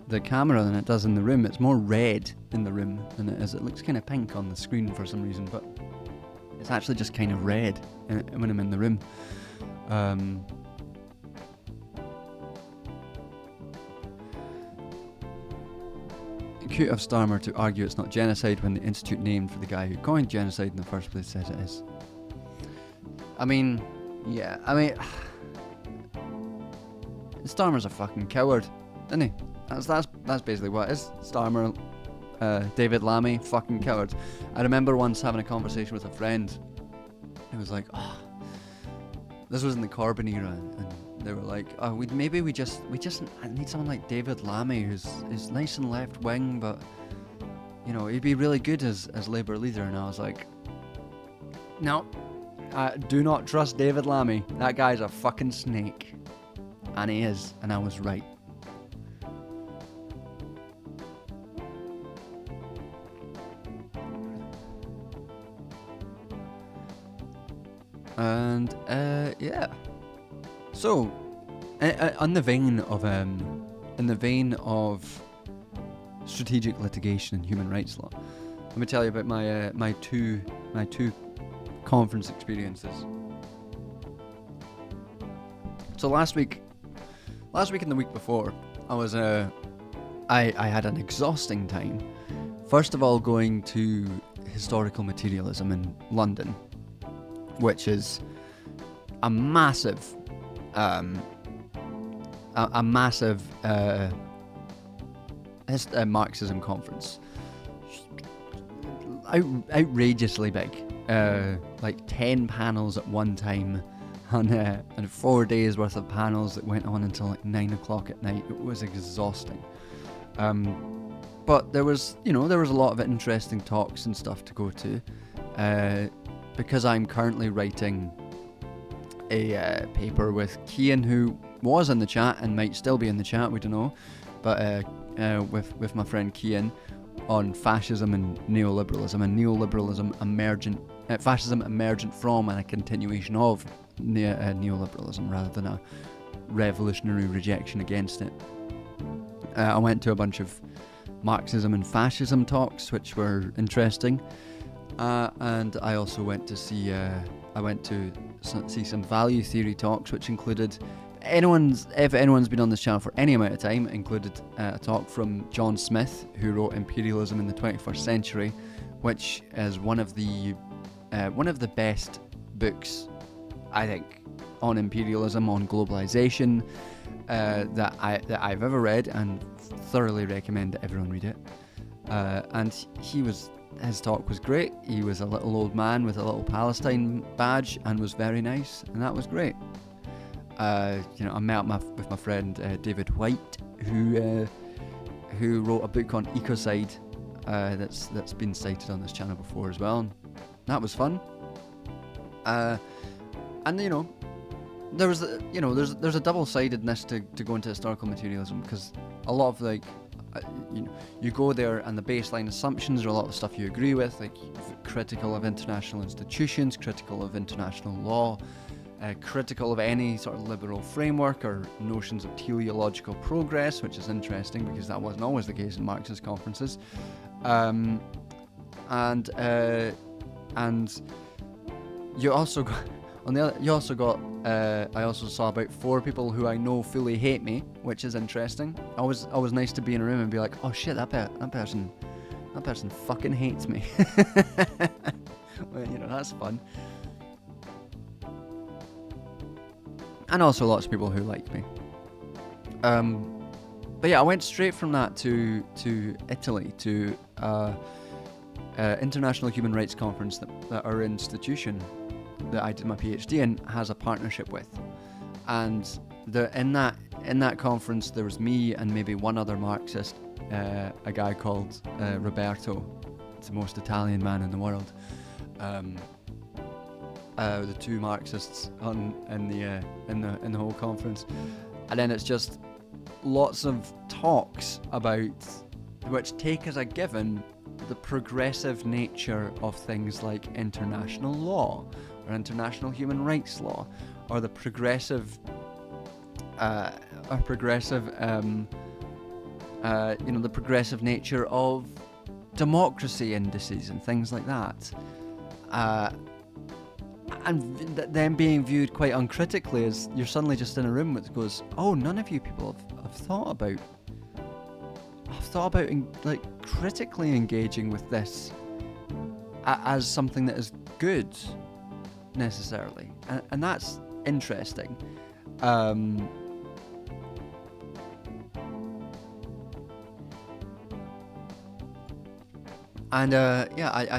the camera than it does in the room. It's more red in the room than it is. It looks kind of pink on the screen for some reason, but it's actually just kind of red when I'm in the room. Cute of Starmer to argue it's not genocide when the institute named for the guy who coined genocide in the first place says it is. Starmer's a fucking coward, isn't he? That's basically what it is. Starmer, David Lammy, fucking coward. I remember once having a conversation with a friend who was like, this was in the Corbyn era, and they were like, we just need someone like David Lammy who's nice and left wing, but he'd be really good as Labour leader. And I was like, no, do not trust David Lammy. That guy's a fucking snake, and he is, and I was right. And so in the vein of strategic litigation and human rights law, let me tell you about my two conference experiences. So last week and the week before, I had an exhausting time. First of all, going to historical materialism in London, which is a massive Marxism conference. Outrageously big. Like 10 panels at one time, and 4 days worth of panels that went on until like 9 o'clock at night. It was exhausting. But there was a lot of interesting talks and stuff to go to. Because I'm currently writing a paper with Cian, who was in the chat and might still be in the chat, we don't know, but with my friend Cian, on fascism and neoliberalism, and fascism emergent from and a continuation of neoliberalism rather than a revolutionary rejection against it. I went to a bunch of Marxism and fascism talks, which were interesting, and I also went to see some value theory talks, which included if anyone's been on this channel for any amount of time, included a talk from John Smith, who wrote Imperialism in the 21st Century, which is one of the best books, I think, on imperialism, on globalization, that I've ever read, and thoroughly recommend that everyone read it. And his talk was great. He was a little old man with a little Palestine badge and was very nice, and that was great. I met with my friend David White, who wrote a book on ecocide that's been cited on this channel before as well. That was fun. And there's a double-sidedness to go into historical materialism, because a lot of you go there and the baseline assumptions are a lot of the stuff you agree with, like critical of international institutions, critical of international law, critical of any sort of liberal framework or notions of teleological progress, which is interesting because that wasn't always the case in Marxist conferences. And you also got I also saw about 4 people who I know fully hate me, which is interesting. Always nice to be in a room and be like, oh shit, that person fucking hates me. Well, that's fun. And also lots of people who like me. But yeah, I went straight from that to Italy, to International Human Rights Conference that our institution that I did my PhD in has a partnership with. And in that conference there was me and maybe one other Marxist, a guy called Roberto. It's the most Italian man in the world. The 2 Marxists in the whole conference, and then it's just lots of talks about which take as a given the progressive nature of things like international law or international human rights law, or the progressive nature of democracy indices and things like that. And them being viewed quite uncritically as you're suddenly just in a room that goes, oh, none of you people have thought about critically engaging with this as something that is good necessarily, and that's interesting. I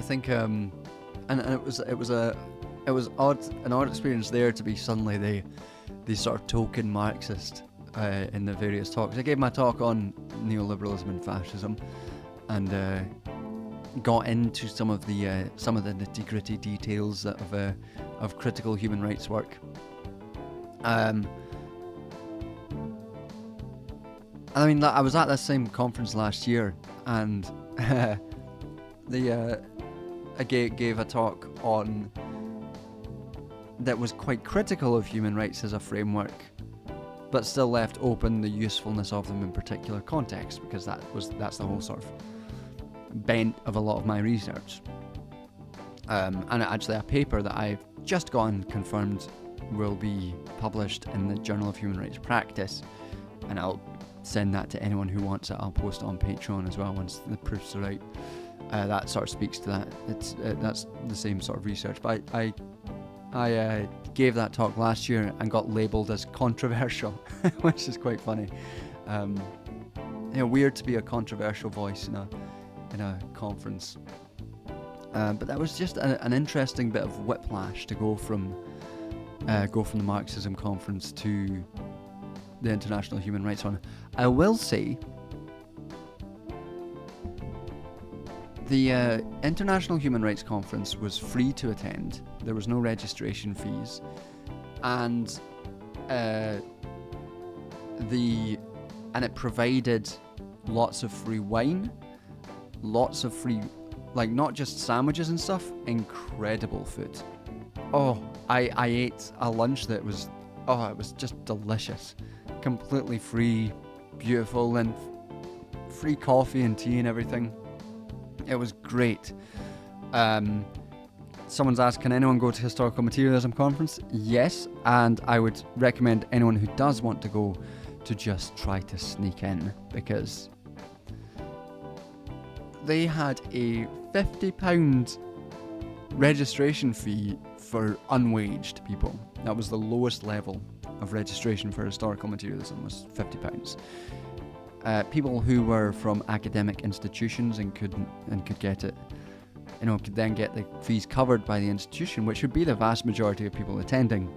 think and it was an odd experience there to be suddenly the sort of token Marxist in the various talks. I gave my talk on neoliberalism and fascism, and got into some of the nitty-gritty details of critical human rights work. I mean, I was at that same conference last year, and I gave a talk on that was quite critical of human rights as a framework, but still left open the usefulness of them in particular contexts, because that's the whole sort of bent of a lot of my research. And actually a paper that I've just gotten confirmed will be published in the Journal of Human Rights Practice, and I'll send that to anyone who wants it. I'll post it on Patreon as well once the proofs are out. That sort of speaks to that. That's the same sort of research, but I gave that talk last year and got labelled as controversial, which is quite funny. Weird to be a controversial voice in a conference. But that was just an interesting bit of whiplash to go from the Marxism conference to the International Human Rights one. I will say the International Human Rights Conference was free to attend. There was no registration fees. and it provided lots of free wine, lots of free, like, not just sandwiches and stuff, incredible food. Oh, I ate a lunch that was, it was just delicious. Completely free, beautiful, and free coffee and tea and everything. It was great. Someone's asked, can anyone go to Historical Materialism Conference? Yes, and I would recommend anyone who does want to go to just try to sneak in, because they had a £50 registration fee for unwaged people. That was the lowest level of registration for historical materialism, was £50. People who were from academic institutions and could get it, could then get the fees covered by the institution, which would be the vast majority of people attending.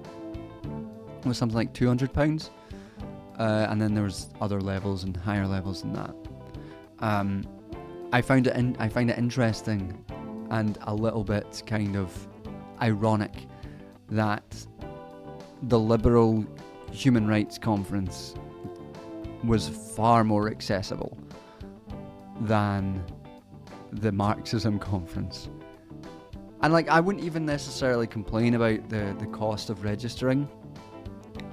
It was something like £200, and then there was other levels and higher levels than that. I find it interesting and a little bit kind of ironic that the Liberal Human Rights Conference was far more accessible than the Marxism Conference. And I wouldn't even necessarily complain about the cost of registering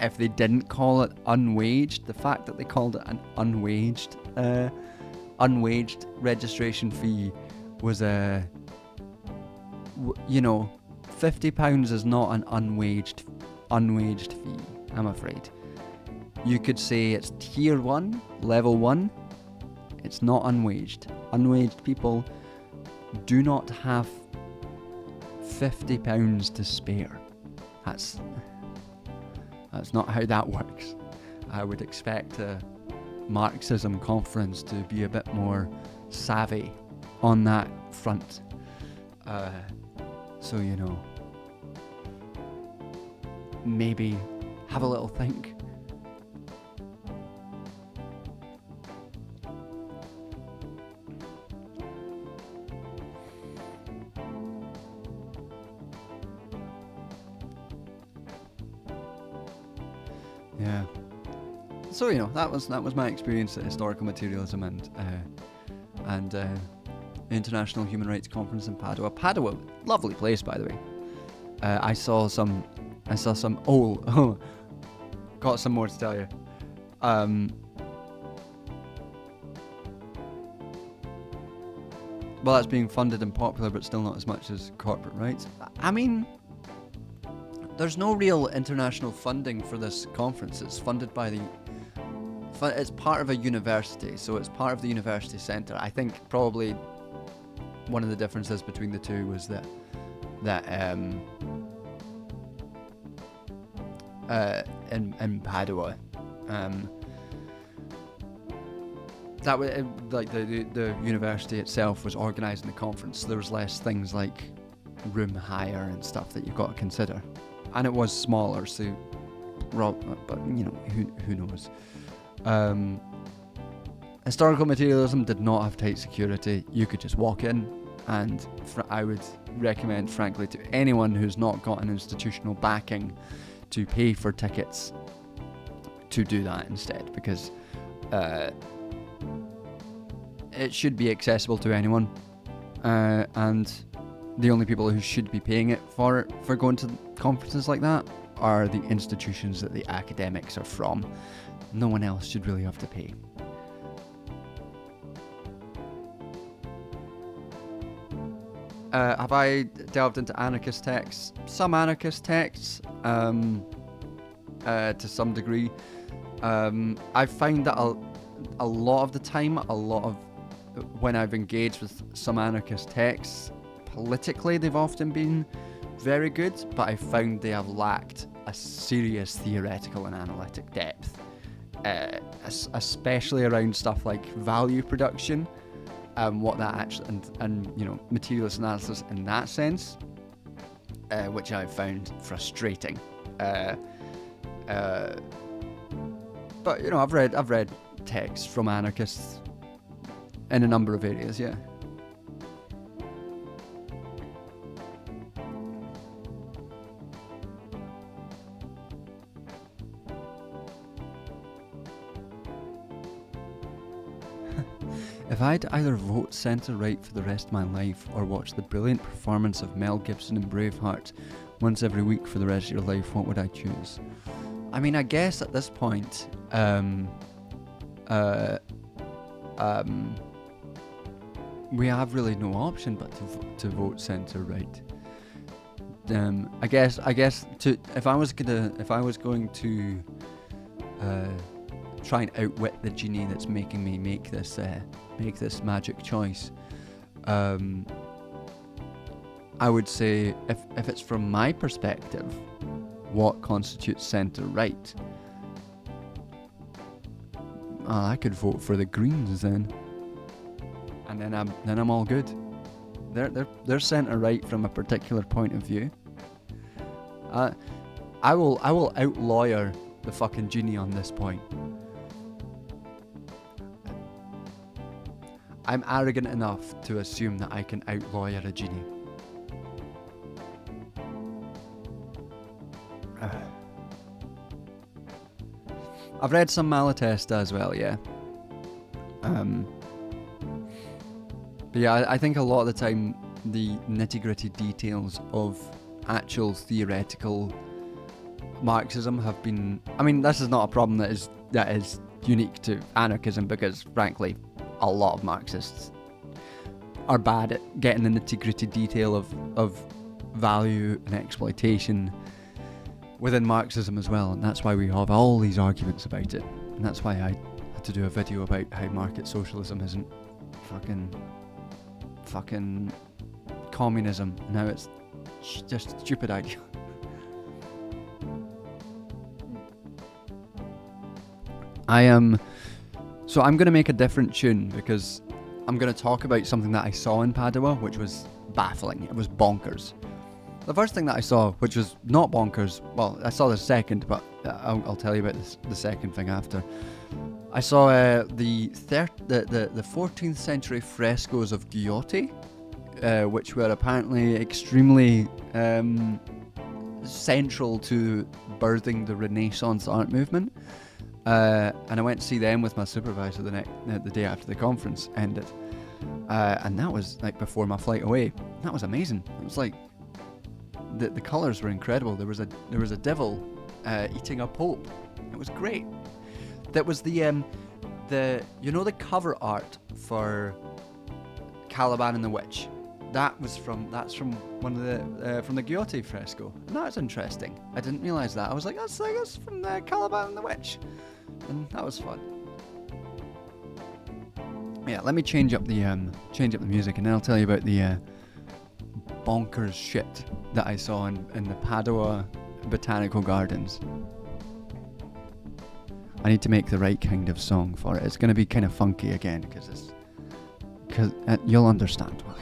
if they didn't call it unwaged. The fact that they called it an unwaged registration fee was £50 is not an unwaged fee, I'm afraid. You could say it's tier 1, level 1. It's not unwaged. Unwaged people do not have £50 to spare. That's not how that works. I would expect a Marxism conference to be a bit more savvy on that front. So, maybe have a little think. Yeah. So that was my experience at Historical Materialism and International Human Rights Conference in Padua. Padua, lovely place, by the way. I saw some. Oh, got some more to tell you. Well, that's being funded and popular, but still not as much as corporate rights. I mean, there's no real international funding for this conference. It's funded by it's part of a university, so it's part of the university centre. I think probably one of the differences between the two was that in Padua, that was the university itself was organising the conference. So there was less things like room hire and stuff that you've got to consider, and it was smaller. So, but who knows? Historical materialism did not have tight security. You could just walk in, and I would recommend, frankly, to anyone who's not got an institutional backing to pay for tickets to do that instead, because it should be accessible to anyone, and the only people who should be paying it for going to conferences like that are the institutions that the academics are from. No one else should really have to pay. Have I delved into anarchist texts? Some anarchist texts, to some degree. I find that a lot of the time, when I've engaged with some anarchist texts, politically they've often been very good, but I found they have lacked a serious theoretical and analytic depth, especially around stuff like value production. What that actually, and materialist analysis in that sense, which I found frustrating. But I've read texts from anarchists in a number of areas. Yeah. If I'd either vote centre-right for the rest of my life or watch the brilliant performance of Mel Gibson in Braveheart once every week for the rest of your life, what would I choose? I mean, I guess at this point, we have really no option but to vote centre-right. I guess if I was going to try and outwit the genie that's making me make this magic choice, I would say if it's from my perspective, what constitutes centre-right, I could vote for the Greens then, and then I'm all good. They're centre-right from a particular point of view. I will out-lawyer the fucking genie on this point. I'm arrogant enough to assume that I can out-lawyer a genie. I've read some Malatesta as well, yeah. But yeah, I think a lot of the time the nitty-gritty details of actual theoretical Marxism have been... I mean, this is not a problem that is unique to anarchism, because frankly, a lot of Marxists are bad at getting the nitty-gritty detail of value and exploitation within Marxism as well, and that's why we have all these arguments about it, and that's why I had to do a video about how market socialism isn't fucking communism, and how it's just a stupid idea. So I'm going to make a different tune, because I'm going to talk about something that I saw in Padua, which was baffling. It was bonkers. The first thing that I saw, which was not bonkers, well, I saw the second, but I'll tell you about the second thing after. I saw the 14th century frescoes of Giotti, which were apparently extremely central to birthing the Renaissance art movement. And I went to see them with my supervisor the day after the conference ended. And that was like before my flight away. That was amazing. It was like the colours were incredible. There was a devil eating a pope. It was great. That was the cover art for Caliban and the Witch. That's from one of from the Giotti fresco. And that was interesting. I didn't realise that. I was like, that's from the Caliban and the Witch, and that was fun. Yeah, let me change up the music, and then I'll tell you about the bonkers shit that I saw in the Padua Botanical Gardens. I need to make the right kind of song for it. It's going to be kind of funky again, because you'll understand why.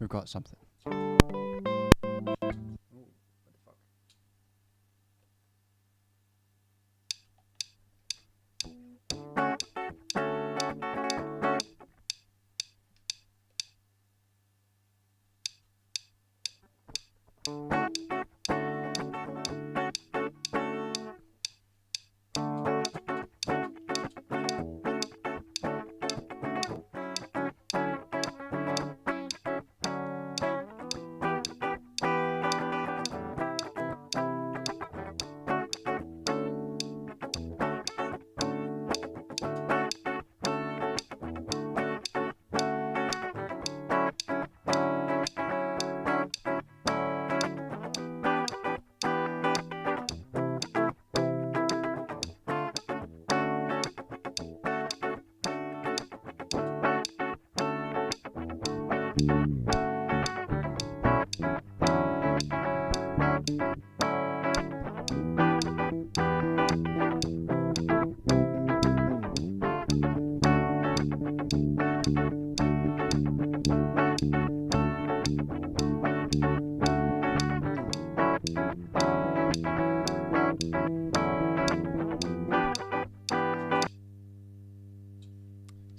We've got something.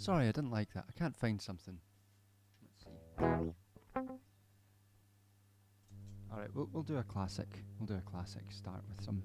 Sorry, I didn't like that. I can't find something. Let's see. Alright, we'll do a classic. We'll do a classic. Start with some.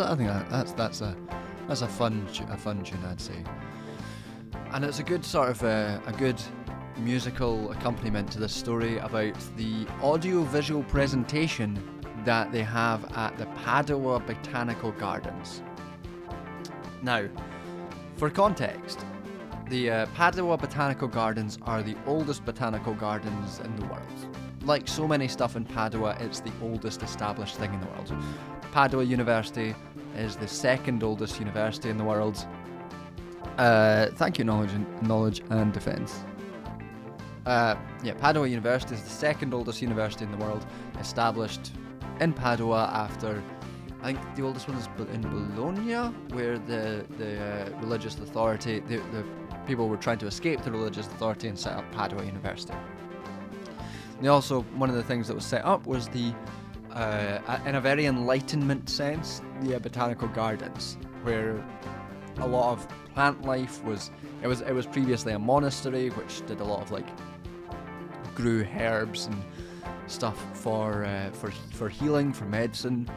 I think that's a fun tune, I'd say. And it's a good sort of a good musical accompaniment to this story about the audio-visual presentation that they have at the Padua Botanical Gardens. Now, for context, the Padua Botanical Gardens are the oldest botanical gardens in the world. Like so many stuff in Padua, it's the oldest established thing in the world. Padua University is the second oldest university in the world. Thank you, knowledge and defence. Padua University is the second oldest university in the world, established in Padua after, I think the oldest one is in Bologna, where the religious authority, the people were trying to escape the religious authority and set up Padua University. They also, one of the things that was set up was the, in a very Enlightenment sense, the botanical gardens, where a lot of plant life was. It was previously a monastery, which did a lot of grew herbs and stuff for healing, for medicine.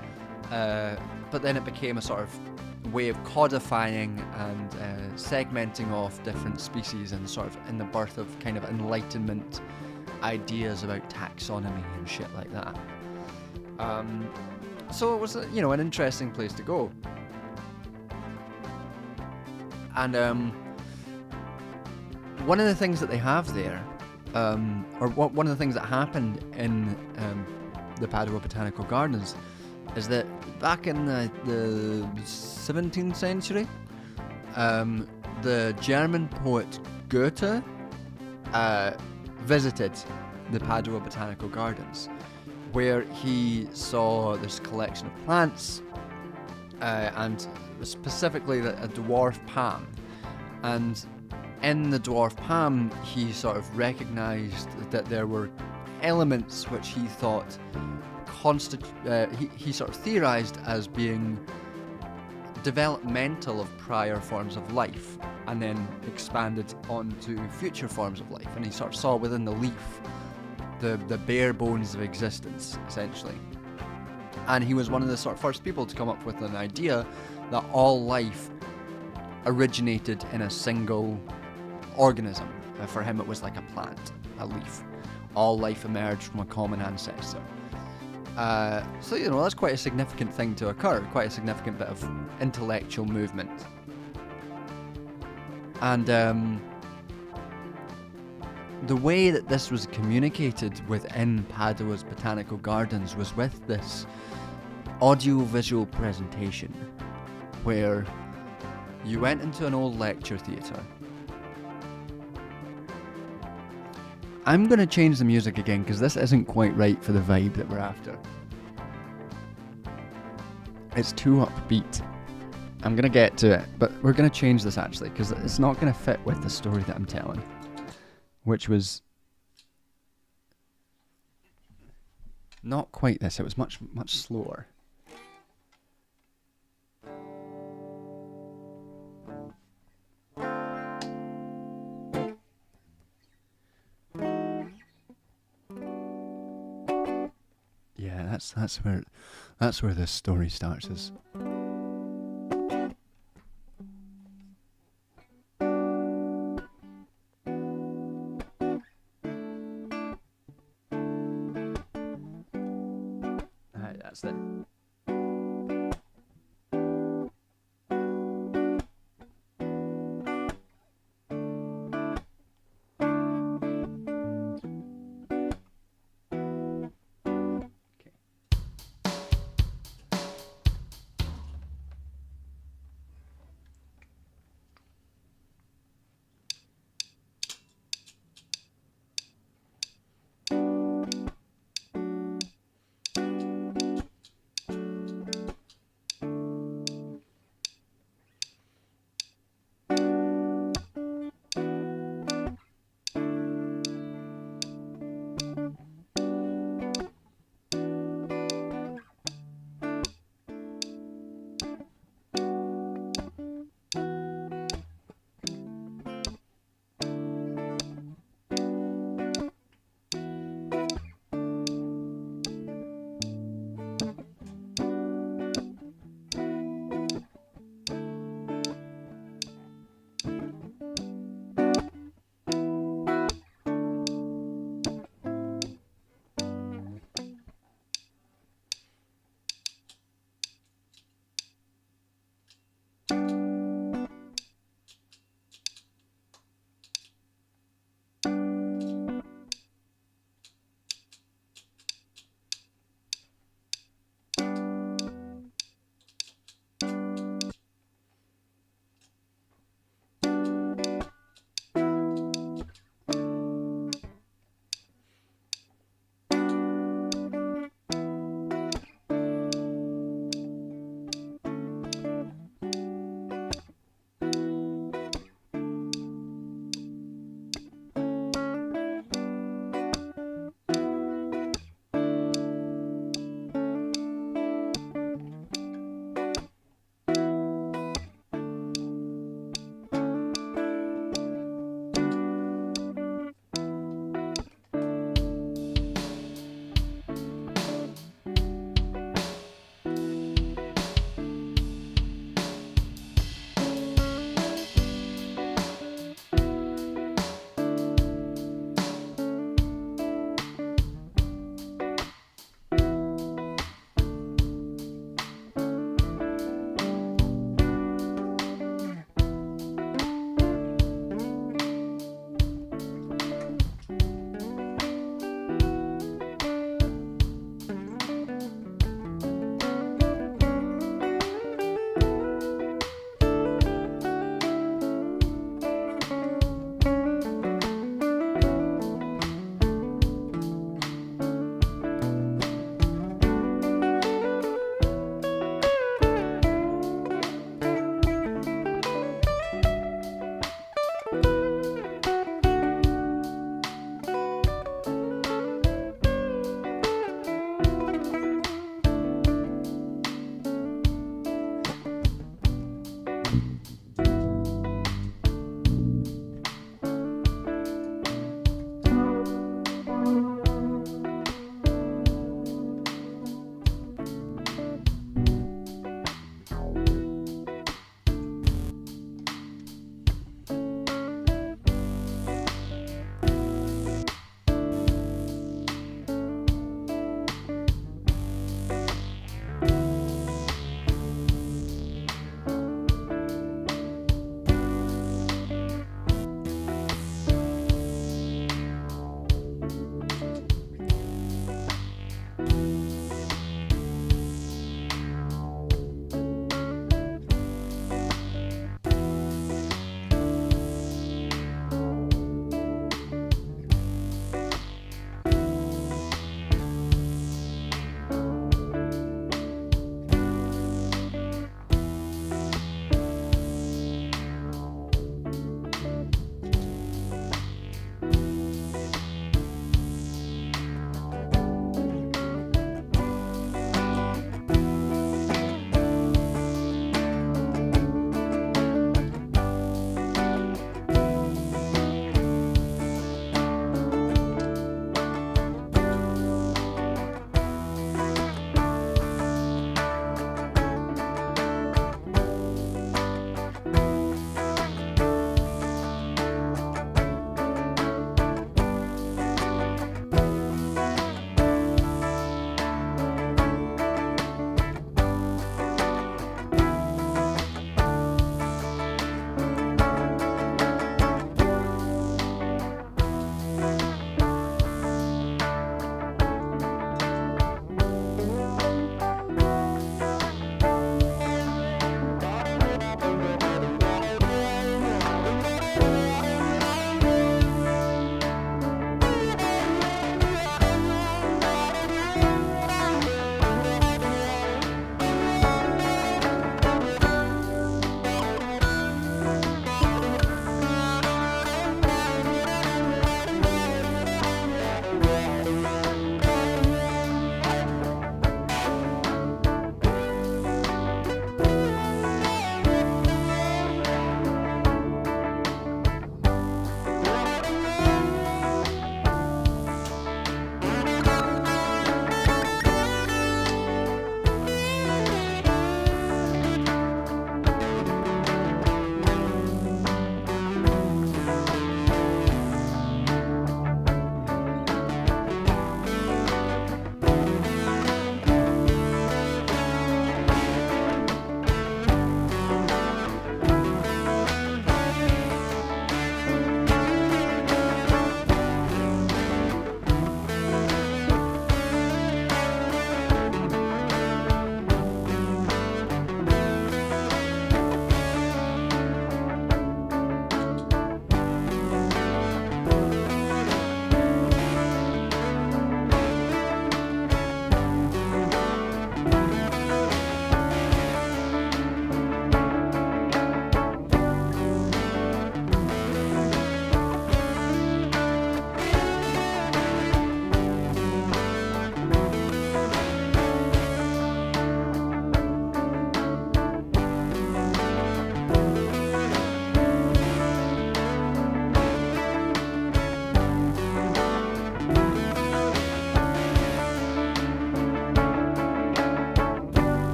But then it became a sort of way of codifying and segmenting off different species, and sort of in the birth of kind of Enlightenment ideas about taxonomy and shit like that. So it was, an interesting place to go. And one of the things that they have there, one of the things that happened in the Padua Botanical Gardens, is that back in the 17th century, the German poet Goethe visited the Padua Botanical Gardens, where he saw this collection of plants, and specifically a dwarf palm. And in the dwarf palm, he sort of recognised that there were elements which he thought he sort of theorised as being developmental of prior forms of life, and then expanded onto future forms of life. And he sort of saw within the leaf the bare bones of existence, essentially. And he was one of the sort of first people to come up with an idea that all life originated in a single organism. For him, it was like a plant, a leaf. All life emerged from a common ancestor. So that's quite a significant thing to occur, quite a significant bit of intellectual movement. And the way that this was communicated within Padua's Botanical Gardens was with this audio-visual presentation, where you went into an old lecture theatre. I'm going to change the music again because this isn't quite right for the vibe that we're after. It's too upbeat. I'm going to get to it, but we're going to change this actually because it's not going to fit with the story that I'm telling, which was not quite this. It was much, much slower. Yeah, that's where this story starts. Is that's it.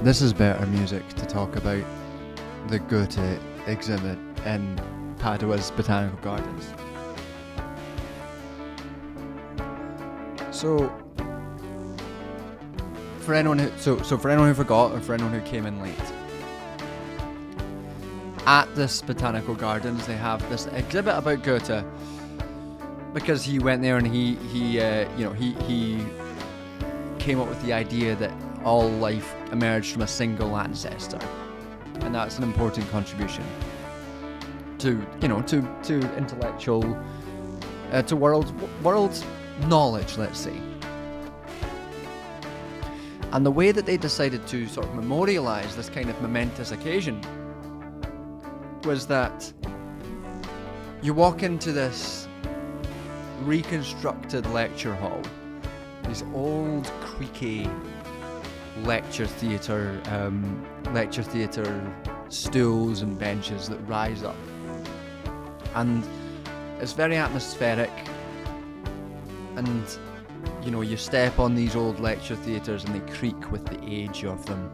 this is better music to talk about the Goethe exhibit in Padua's Botanical Gardens. So, for anyone who forgot, or for anyone who came in late, at this Botanical Gardens they have this exhibit about Goethe, because he went there and he came up with the idea that all life emerged from a single ancestor, and that's an important contribution to intellectual, to world knowledge, let's say. And the way that they decided to sort of memorialize this kind of momentous occasion was that you walk into this reconstructed lecture hall, these old creaky lecture theatre stools and benches that rise up, and it's very atmospheric, and you step on these old lecture theatres and they creak with the age of them,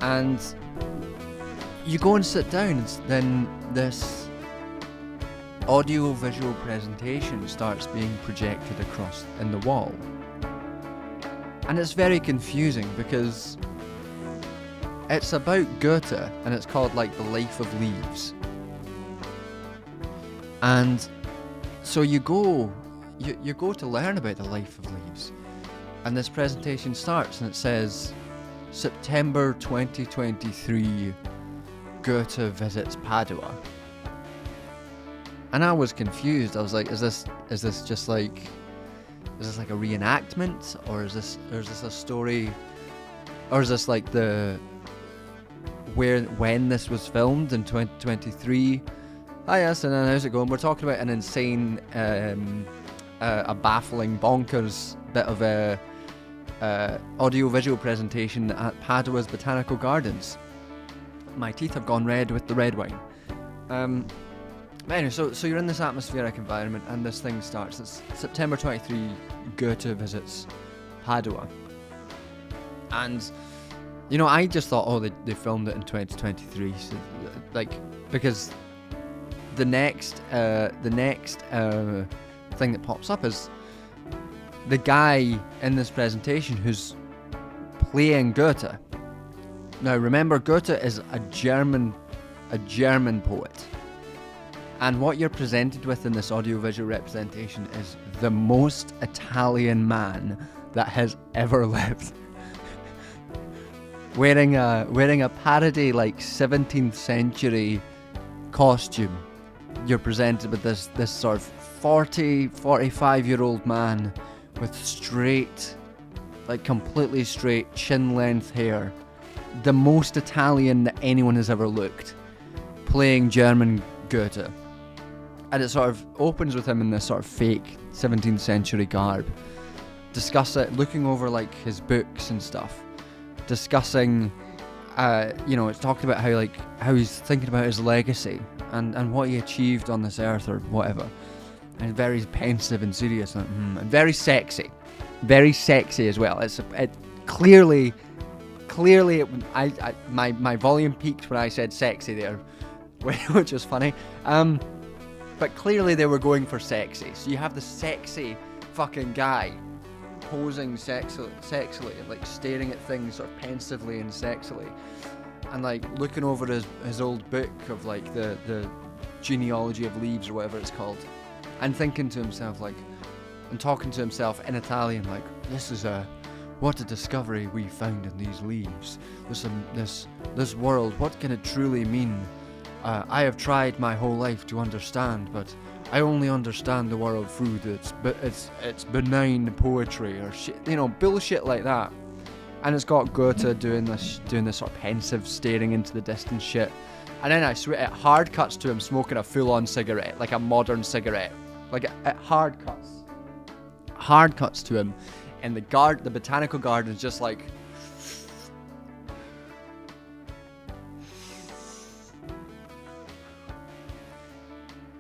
and you go and sit down, and then this audio-visual presentation starts being projected across in the wall. And it's very confusing because it's about Goethe, and it's called like The Life of Leaves. And so you go to learn about the life of leaves, and this presentation starts and it says September 2023, Goethe visits Padua. And I was confused. I was like, is this like a reenactment, or is this a story, or is this like when this was filmed in 2023? Hi, yes, and how's it going? We're talking about an insane, a baffling, bonkers bit of a audio-visual presentation at Padua's Botanical Gardens. My teeth have gone red with the red wine. Anyway, so you're in this atmospheric environment, and this thing starts. It's September 23, Goethe visits Padua. And, I just thought, they filmed it in 2023, so, because the next thing that pops up is the guy in this presentation who's playing Goethe. Now, remember, Goethe is a German poet. And what you're presented with in this audiovisual representation is the most Italian man that has ever lived. wearing a parody 17th century costume. You're presented with this sort of 45-year-old man with straight, completely straight chin-length hair. The most Italian that anyone has ever looked, playing German Goethe. And it sort of opens with him in this sort of fake 17th century garb, looking over his books and stuff, discussing, it's talking about how he's thinking about his legacy and what he achieved on this earth or whatever, and very pensive and serious and very sexy as well. It clearly, my volume peaked when I said sexy there, which was funny. But clearly they were going for sexy. So you have the sexy fucking guy posing sexily, staring at things sort of pensively and sexily, and looking over his old book of the genealogy of leaves or whatever it's called, and thinking to himself and talking to himself in Italian what a discovery we found in these leaves. This world, what can it truly mean? I have tried my whole life to understand, but I only understand the world through its benign poetry or shit, bullshit like that. And it's got Goethe doing this sort of pensive, staring into the distance shit. And then I swear it hard cuts to him smoking a full-on cigarette, like a modern cigarette. It hard cuts to him, and the botanical garden is just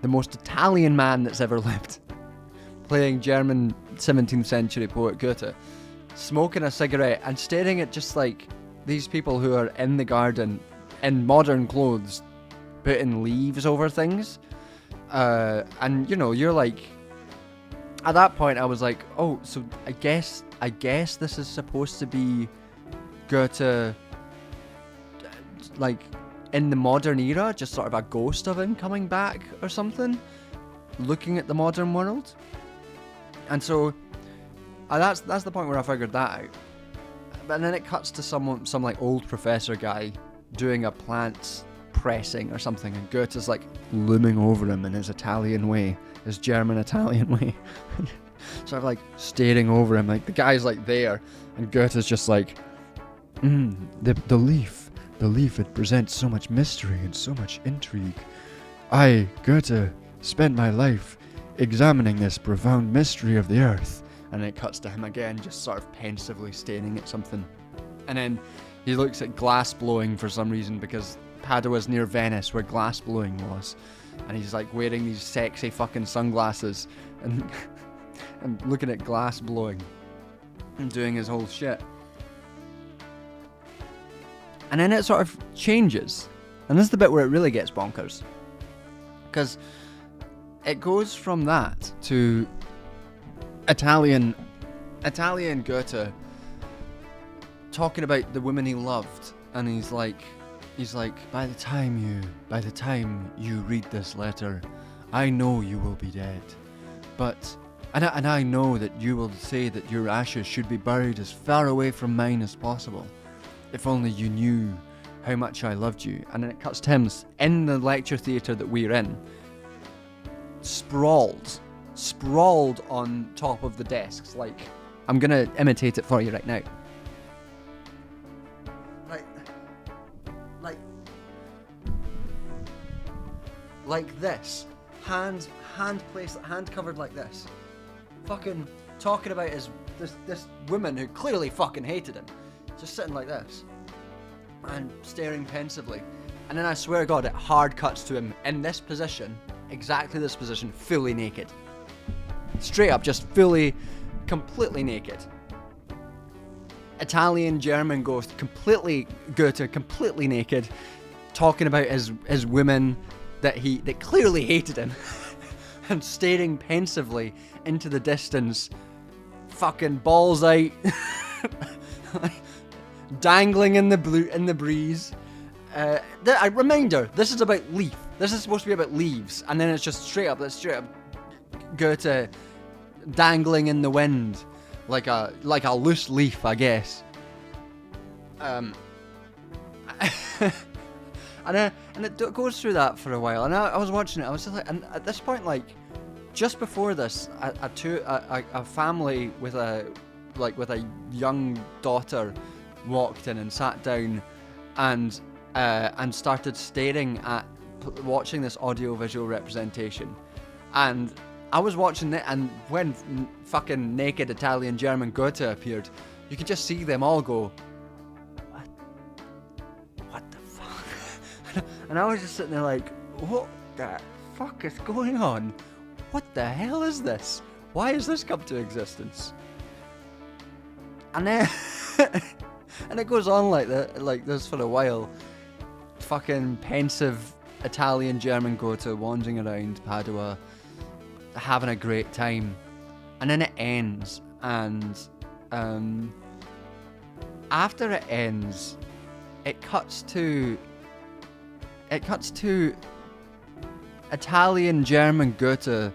the most Italian man that's ever lived, playing German 17th century poet Goethe, smoking a cigarette and staring at just these people who are in the garden in modern clothes putting leaves over things, and you know, you're like, at that point I was like, oh, so I guess this is supposed to be Goethe, like, in the modern era, just sort of a ghost of him coming back or something, looking at the modern world. And so that's the point where I figured that out. But then it cuts to some like old professor guy doing a plant pressing or something, and Goethe's like looming over him in his Italian way, his German Italian way, sort of like staring over him. Like the guy's like there, and Goethe's just like, the leaf, it presents so much mystery and so much intrigue. I, Goethe, spent my life examining this profound mystery of the earth. And it cuts to him again, just sort of pensively staring at something. And then he looks at glass blowing for some reason, because Padua's near Venice, where glass blowing was. And he's like wearing these sexy fucking sunglasses and and looking at glass blowing and doing his whole shit. And then it sort of changes. And this is the bit where it really gets bonkers. Because it goes from that to Italian Goethe talking about the woman he loved, and he's like, by the time you read this letter, I know you will be dead, but and I know that you will say that your ashes should be buried as far away from mine as possible. If only you knew how much I loved you. And then it cuts to him in the lecture theatre that we're in, sprawled on top of the desks. Like, I'm gonna imitate it for you right now. Like this, hand covered like this, fucking talking about this woman who clearly fucking hated him, just sitting like this and staring pensively. And then I swear to God, it hard cuts to him in this position, exactly this position, fully naked. Straight up, just completely naked. Italian, German ghost, Goethe, completely naked, talking about his women that clearly hated him, and staring pensively into the distance, fucking balls out, dangling in the breeze. A reminder: this is about leaf. This is supposed to be about leaves, and then it's just straight up Goethe dangling in the wind, like a loose leaf, I guess. And it goes through that for a while, and I was watching it. I was just like, and at this point, like, just before this, a family with a young daughter walked in and sat down, and started staring at watching this audio-visual representation. And I was watching it, and when fucking naked Italian German Goethe appeared, you could just see them all go, what the fuck? And I was just sitting there like, what the fuck is going on? What the hell is this? Why has this come to existence? And then and it goes on like this for a while. Fucking pensive Italian German Goethe wandering around Padua, having a great time. And then it ends, and after it ends, it cuts to Italian German Goethe.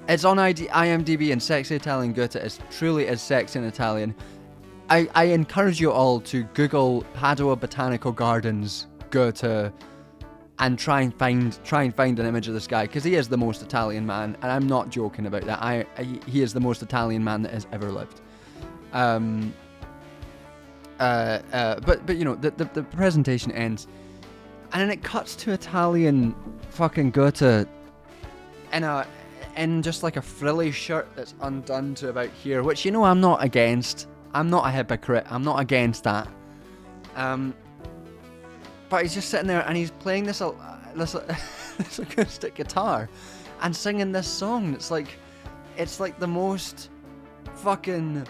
It's on IMDb, and sexy Italian Goethe is truly as sexy in Italian. I encourage you all to Google Padua Botanical Gardens Goethe and try and find an image of this guy, because he is the most Italian man, and I'm not joking about that. He is the most Italian man that has ever lived. But you know, the presentation ends, and then it cuts to Italian fucking Goethe in just like a frilly shirt that's undone to about here, which, you know, I'm not against. I'm not a hypocrite. I'm not against that. But he's just sitting there, and he's playing this acoustic guitar and singing this song. It's like the most fucking,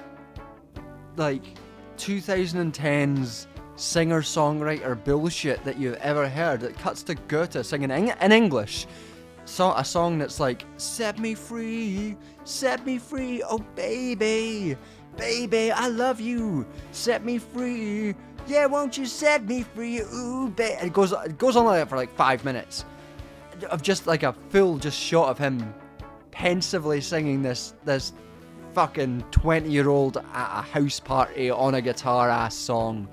like, 2010s singer-songwriter bullshit that you've ever heard. It cuts to Goethe singing in English. A song that's like, set me free, oh baby, baby, I love you, set me free, yeah, won't you set me free, ooh, baby. It goes on like that for like 5 minutes, of just like a full just shot of him pensively singing this fucking 20-year-old at a house party on a guitar ass song.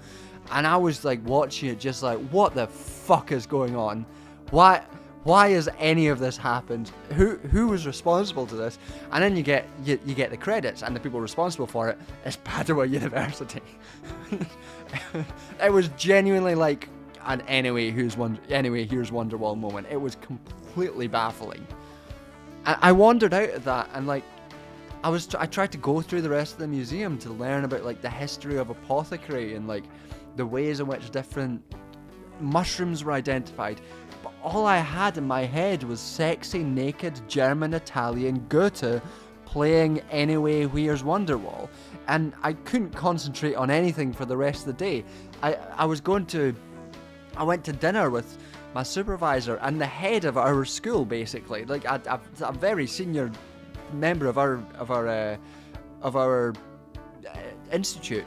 And I was like watching it just like, what the fuck is going on? Why has any of this happened? Who was responsible to this? And then you get the credits, and the people responsible for it is Padua University. It was genuinely like an anyway here's Wonderwall moment. It was completely baffling. I wandered out of that, and like I tried to go through the rest of the museum to learn about like the history of apothecary and like the ways in which different mushrooms were identified. But all I had in my head was sexy, naked, German-Italian Goethe playing Anyway Where's Wonderwall. And I couldn't concentrate on anything for the rest of the day. I went to dinner with my supervisor and the head of our school, basically. Like a very senior member of our institute.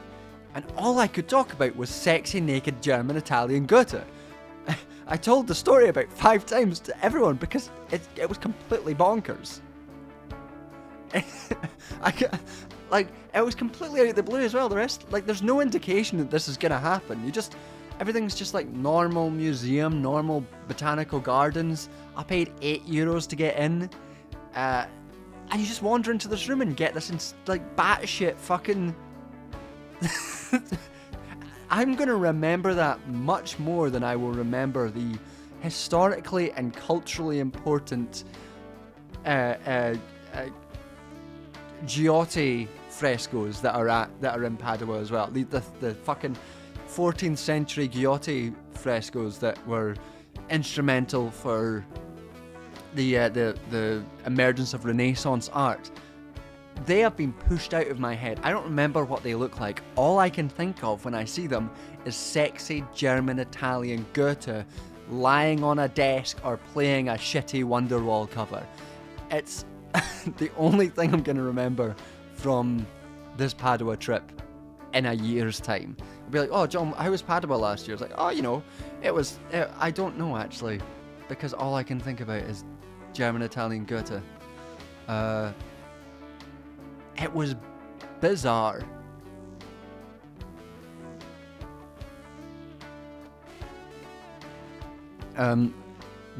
And all I could talk about was sexy, naked, German-Italian Goethe. I told the story about 5 times to everyone because it was completely bonkers. It was completely out of the blue as well. The rest, like, there's no indication that this is gonna happen. Everything's just like normal museum, normal botanical gardens. I paid €8 to get in, and you just wander into this room and get this like batshit fucking. I'm going to remember that much more than I will remember the historically and culturally important Giotti frescoes that are in Padua as well. The fucking 14th century Giotti frescoes that were instrumental for the emergence of Renaissance art. They have been pushed out of my head. I don't remember what they look like. All I can think of when I see them is sexy German-Italian Goethe lying on a desk or playing a shitty Wonderwall cover. It's the only thing I'm going to remember from this Padua trip in a year's time. I'll be like, oh, John, how was Padua last year? It's like, oh, I don't know, actually, because all I can think about is German-Italian Goethe. It was bizarre.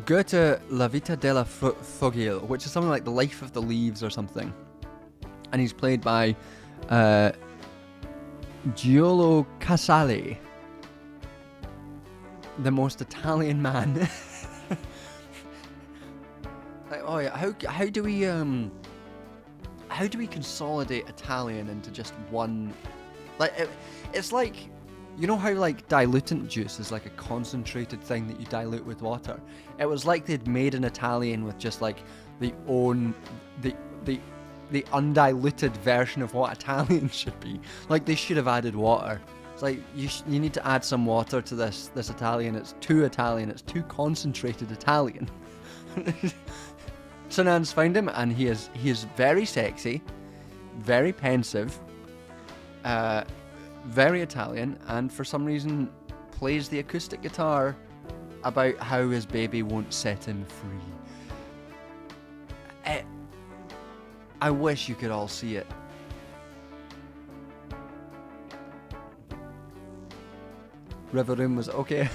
Goethe La Vita della Foglia, which is something like The Life of the Leaves or something. And he's played by Giulio Casale, the most Italian man. Like, oh yeah, how do we consolidate Italian into just one? Like, it's like, you know how like dilutant juice is like a concentrated thing that you dilute with water? It was like they'd made an Italian with just like the undiluted version of what Italian should be. Like, they should have added water. It's like, you need to add some water to this Italian. It's too concentrated Italian. Sunan's found him, and he is very sexy, very pensive, very Italian, and for some reason plays the acoustic guitar about how his baby won't set him free. I wish you could all see it. River Room was okay.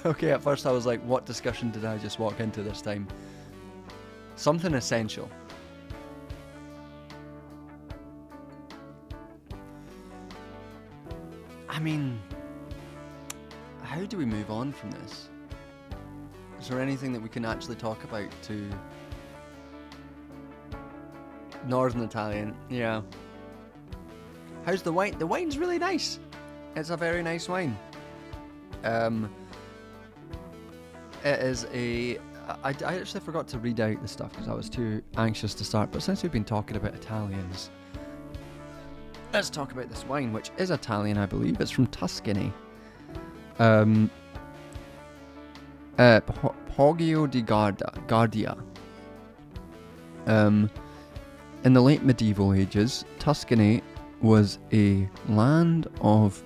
Okay, at first I was like, what discussion did I just walk into this time? Something essential. I mean, how do we move on from this? Is there anything that we can actually talk about to Northern Italian? Yeah. How's the wine? The wine's really nice. It's a very nice wine. It is a... I actually forgot to read out the stuff because I was too anxious to start, but since we've been talking about Italians, let's talk about this wine, which is Italian, I believe. It's from Tuscany. Poggio di Guardia. In the late medieval ages, Tuscany was a land of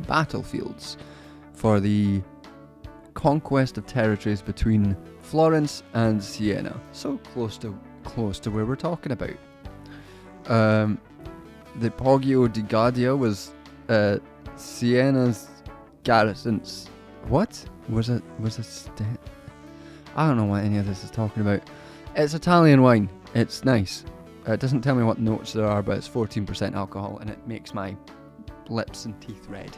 battlefields for the conquest of territories between Florence and Siena. So close to where we're talking about. The Poggio di Guardia was Siena's garrison's. What? Was it I don't know what any of this is talking about. It's Italian wine. It's nice. It doesn't tell me what notes there are, but it's 14% alcohol, and it makes my lips and teeth red.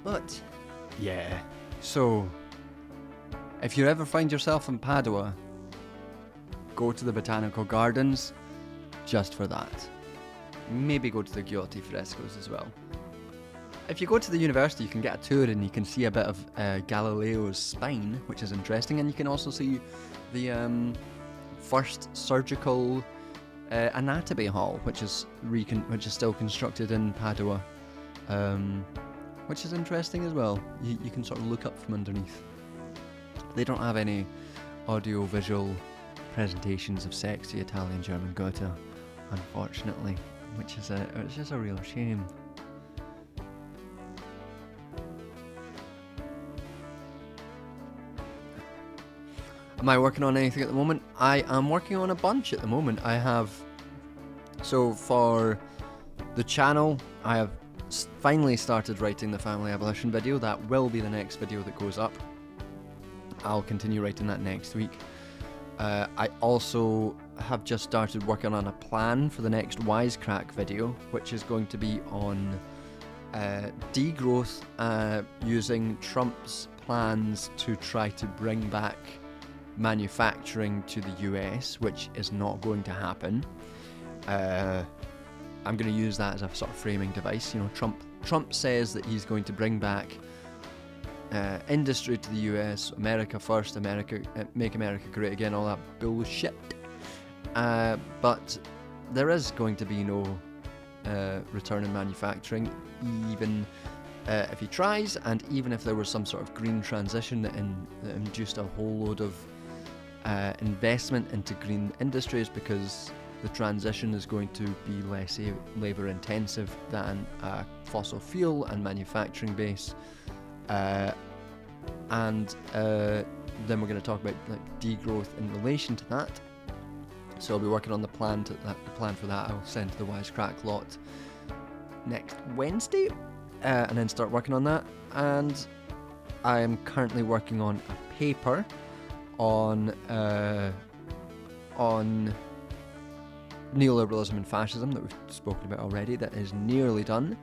But, yeah. So, if you ever find yourself in Padua, go to the Botanical Gardens just for that. Maybe go to the Giotti frescoes as well. If you go to the university, you can get a tour and you can see a bit of Galileo's spine, which is interesting, and you can also see the first surgical anatomy hall, which is still constructed in Padua, which is interesting as well. You can sort of look up from underneath. They don't have any audio-visual presentations of sexy Italian German Goethe, unfortunately, which is it's just a real shame. Am I working on anything at the moment? I am working on a bunch at the moment. So for the channel, I have finally started writing the family abolition video. That will be the next video that goes up. I'll continue writing that next week. I also have just started working on a plan for the next Wisecrack video, which is going to be on degrowth using Trump's plans to try to bring back manufacturing to the US, which is not going to happen. I'm going to use that as a sort of framing device. You know, Trump says that he's going to bring back industry to the US, America first, make America great again, all that bullshit. But there is going to be no return in manufacturing, even if he tries, and even if there was some sort of green transition that induced a whole load of investment into green industries, because the transition is going to be less labour intensive than a fossil fuel and manufacturing base. And then we're going to talk about like degrowth in relation to that. So I'll be working on the plan for that. I'll send to the Wisecrack lot next Wednesday, and then start working on that. And I am currently working on a paper on neoliberalism and fascism that we've spoken about already. That is nearly done,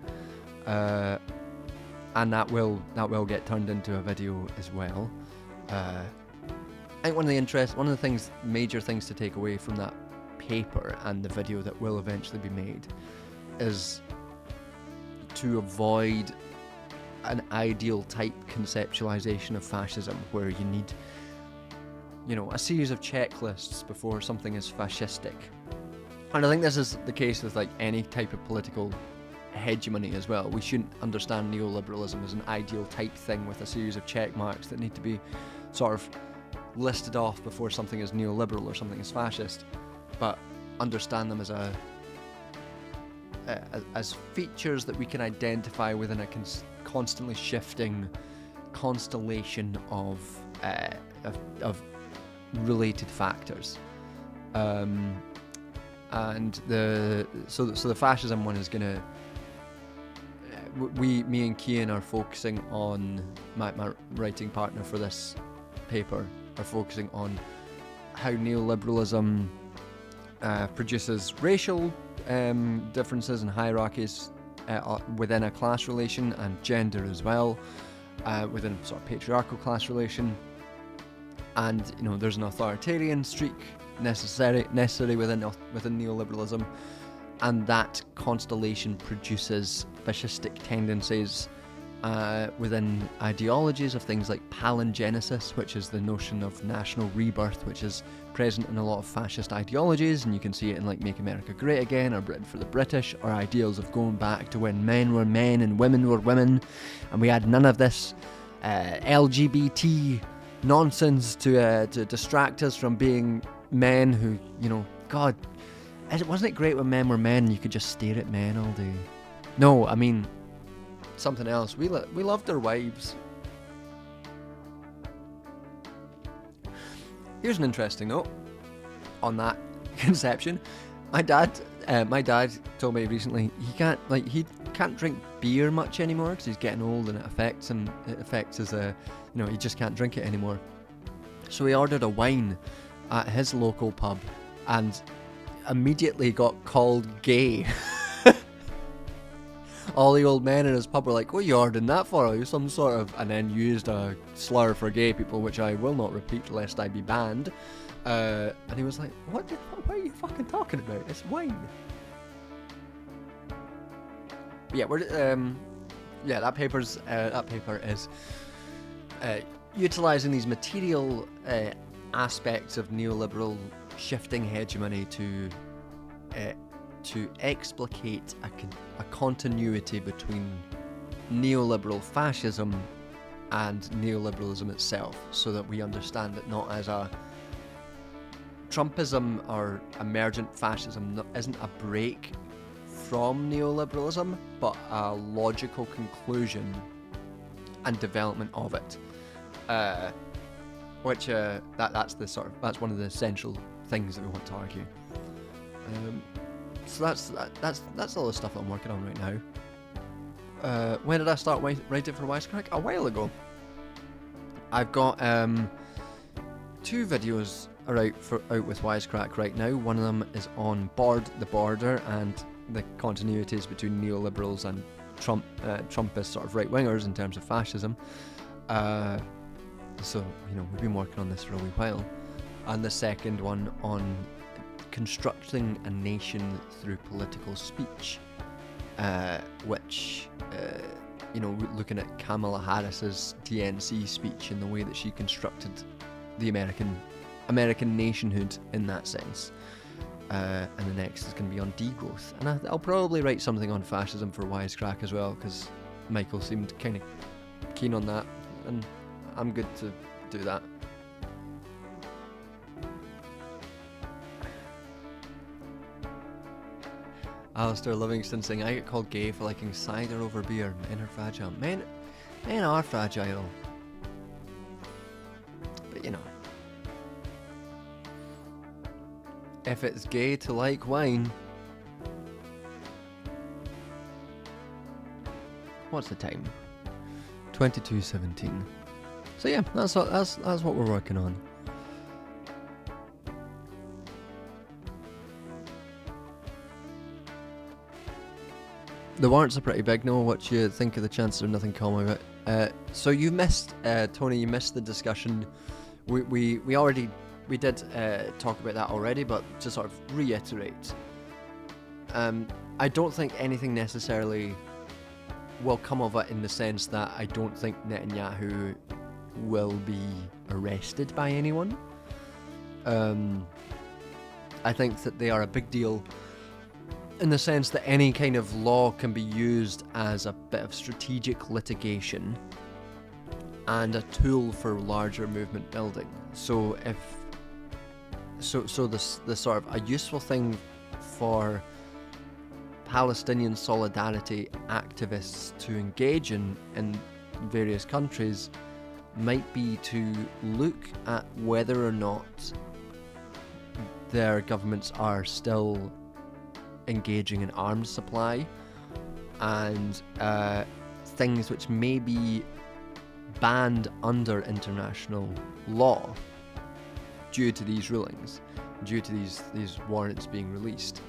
and that will get turned into a video as well. I think one of the major things to take away from that paper and the video that will eventually be made is to avoid an ideal type conceptualization of fascism, where you need, a series of checklists before something is fascistic. And I think this is the case with like any type of political hegemony as well. We shouldn't understand neoliberalism as an ideal type thing with a series of check marks that need to be sort of listed off before something is neoliberal or something is fascist, but understand them as features that we can identify within a constantly shifting constellation of related factors. And the fascism one is gonna. Me and Kian are focusing on my writing partner for this paper are focusing on how neoliberalism produces racial differences and hierarchies within a class relation, and gender as well, within a sort of patriarchal class relation. And there's an authoritarian streak necessary within neoliberalism, and that constellation produces fascistic tendencies within ideologies of things like palingenesis, which is the notion of national rebirth, which is present in a lot of fascist ideologies, and you can see it in like Make America Great Again, or Britain for the British, or ideals of going back to when men were men and women were women, and we had none of this LGBT nonsense to distract us from being men who, you know, God, wasn't it great when men were men and you could just stare at men all day? No, I mean something else. We loved our wives. Here's an interesting note on that conception. My dad told me recently he can't drink beer much anymore because he's getting old and it affects his he just can't drink it anymore. So he ordered a wine at his local pub and immediately got called gay. All the old men in his pub were like, "What are you ordering that for? Are you some sort of..." And then used a slur for gay people, which I will not repeat lest I be banned. And he was like, what are you fucking talking about? It's wine. But yeah, that paper is utilising these material aspects of neoliberal shifting hegemony to explicate a continuity between neoliberal fascism and neoliberalism itself, so that we understand it not as a Trumpism or emergent fascism isn't a break from neoliberalism, but a logical conclusion and development of it. That's one of the essential things that we want to argue. So that's all the stuff that I'm working on right now. When did I start writing for Wisecrack? A while ago. I've got 2 videos out with Wisecrack right now. One of them is on the border and the continuities between neoliberals and Trumpist sort of right-wingers in terms of fascism. So, we've been working on this for a wee while. And the second one on constructing a nation through political speech, which, looking at Kamala Harris's DNC speech and the way that she constructed the American nationhood in that sense. And the next is going to be on degrowth. And I'll probably write something on fascism for Wisecrack as well, because Michael seemed kind of keen on that, and I'm good to do that. Alistair Livingston saying, "I get called gay for liking cider over beer. Men are fragile." Men are fragile. But if it's gay to like wine. What's the time? 22:17. So yeah, that's what we're working on. The warrants are pretty big. Know what you think of the chances of nothing coming of it. So you missed, Tony. You missed the discussion. We did talk about that already, but to sort of reiterate, I don't think anything necessarily will come of it, in the sense that I don't think Netanyahu will be arrested by anyone. I think that they are a big deal in the sense that any kind of law can be used as a bit of strategic litigation and a tool for larger movement building. So the sort of a useful thing for Palestinian solidarity activists to engage in various countries might be to look at whether or not their governments are still engaging in arms supply and things which may be banned under international law due to these rulings, due to these warrants being released,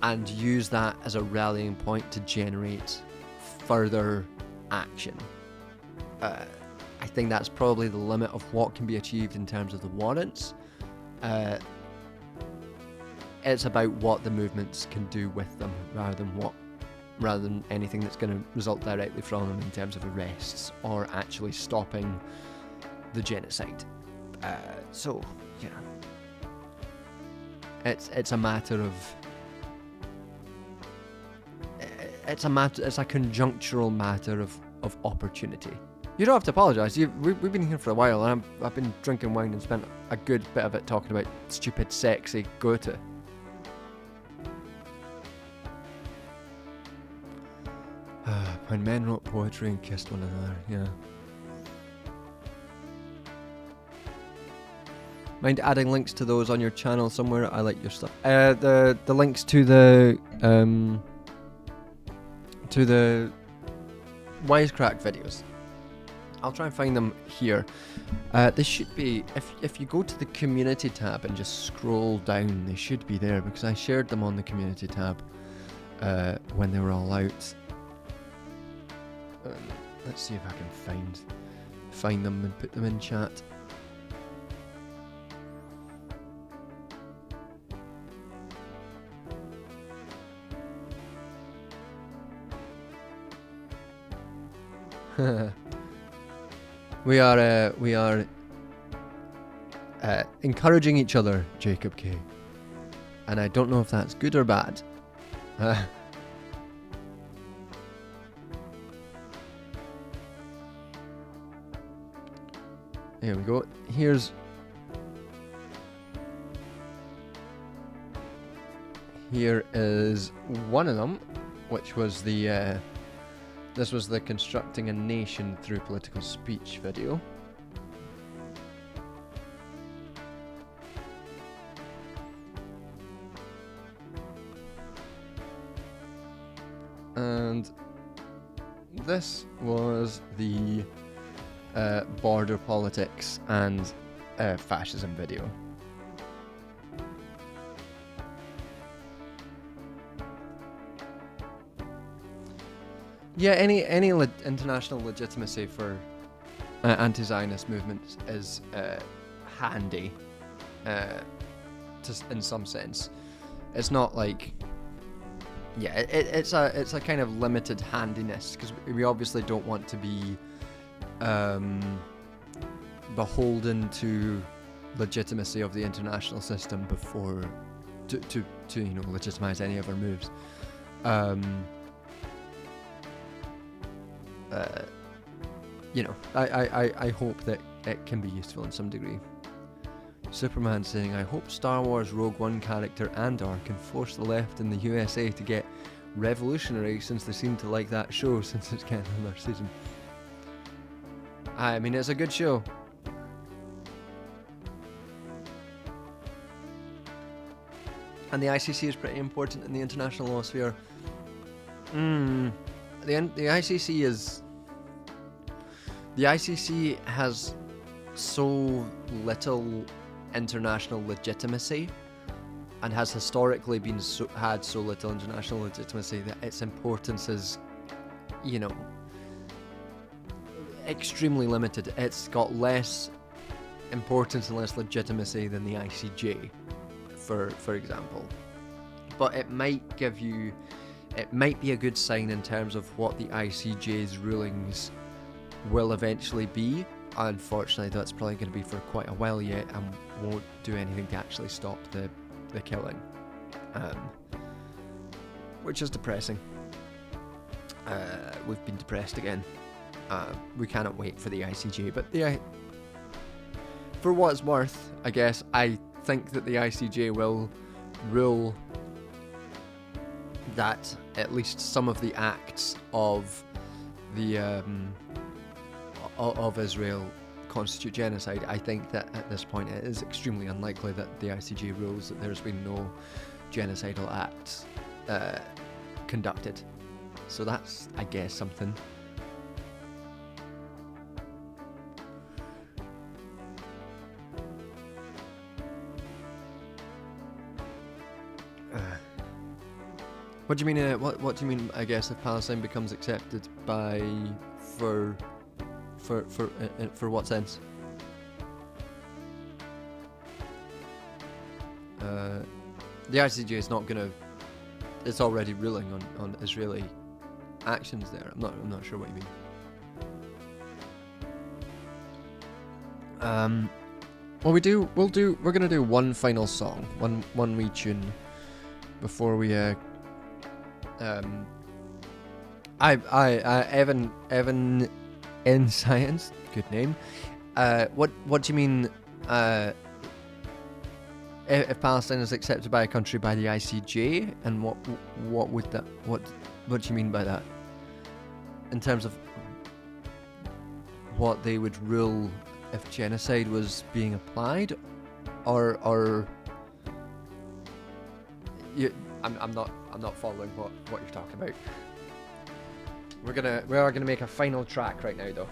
and use that as a rallying point to generate further action. I think that's probably the limit of what can be achieved in terms of the warrants. It's about what the movements can do with them rather than what rather than anything that's going to result directly from them in terms of arrests or actually stopping the genocide. So, you know, it's a matter of it's a conjunctural matter of opportunity. You don't have to apologise. We've been here for a while, and I've been drinking wine and spent a good bit of it talking about stupid, sexy Goethe. When men wrote poetry and kissed one another, yeah. Mind adding links to those on your channel somewhere? I like your stuff. The links to the Wisecrack videos. I'll try and find them here. They should be, if you go to the community tab and just scroll down, they should be there, because I shared them on the community tab when they were all out. Let's see if I can find them and put them in chat. We are encouraging each other, Jacob K. And I don't know if that's good or bad. Here we go. Here is one of them, which was the this was the Constructing a Nation Through Political Speech video. And this was the border politics and fascism video. Yeah, any international legitimacy for anti-Zionist movements is handy, in some sense. It's not like, yeah, it's a kind of limited handiness, because we obviously don't want to be beholden to legitimacy of the international system before to you know, legitimize any of our moves. You know, I hope that it can be useful in some degree. Superman saying, I hope Star Wars Rogue One character Andor can force the left in the USA to get revolutionary, since they seem to like that show since it's getting another season. I mean, it's a good show. And the ICC is pretty important in the international law sphere. The ICC has so little international legitimacy, and has historically had so little international legitimacy, that its importance is, you know, extremely limited. It's got less importance and less legitimacy than the ICJ, for example. But it might be a good sign in terms of what the ICJ's rulings will eventually be. Unfortunately, that's probably going to be for quite a while yet, and won't do anything to actually stop the killing, which is depressing. We've been depressed again. We cannot wait for the ICJ, but for what it's worth, I guess, I think that the ICJ will rule that at least some of the acts of the of Israel constitute genocide. I think that at this point it is extremely unlikely that the ICJ rules that there's been no genocidal acts conducted. So that's, I guess, something. What do you mean? What do you mean? I guess if Palestine becomes accepted by for what sense? The ICJ is not gonna. It's already ruling on Israeli actions there. I'm not sure what you mean. Well, we're gonna do one final song, one wee tune before we Evan in Science, good name. What do you mean? If Palestine is accepted by a country by the ICJ, and what would that what do you mean by that? In terms of what they would rule if genocide was being applied, or I'm not following what you're talking about. We are gonna make a final track right now though.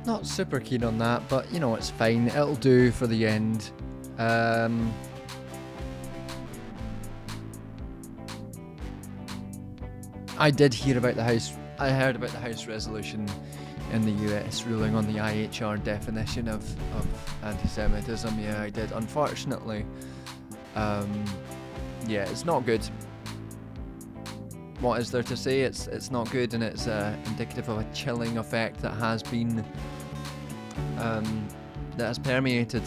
not super keen on that, but you know, it's fine. It'll do for the end. I did hear about the House. I heard about the House resolution in the US ruling on the IHR definition of anti-Semitism. Yeah, I did. Unfortunately, yeah, it's not good. What is there to say? It's not good, and it's indicative of a chilling effect that has been that has permeated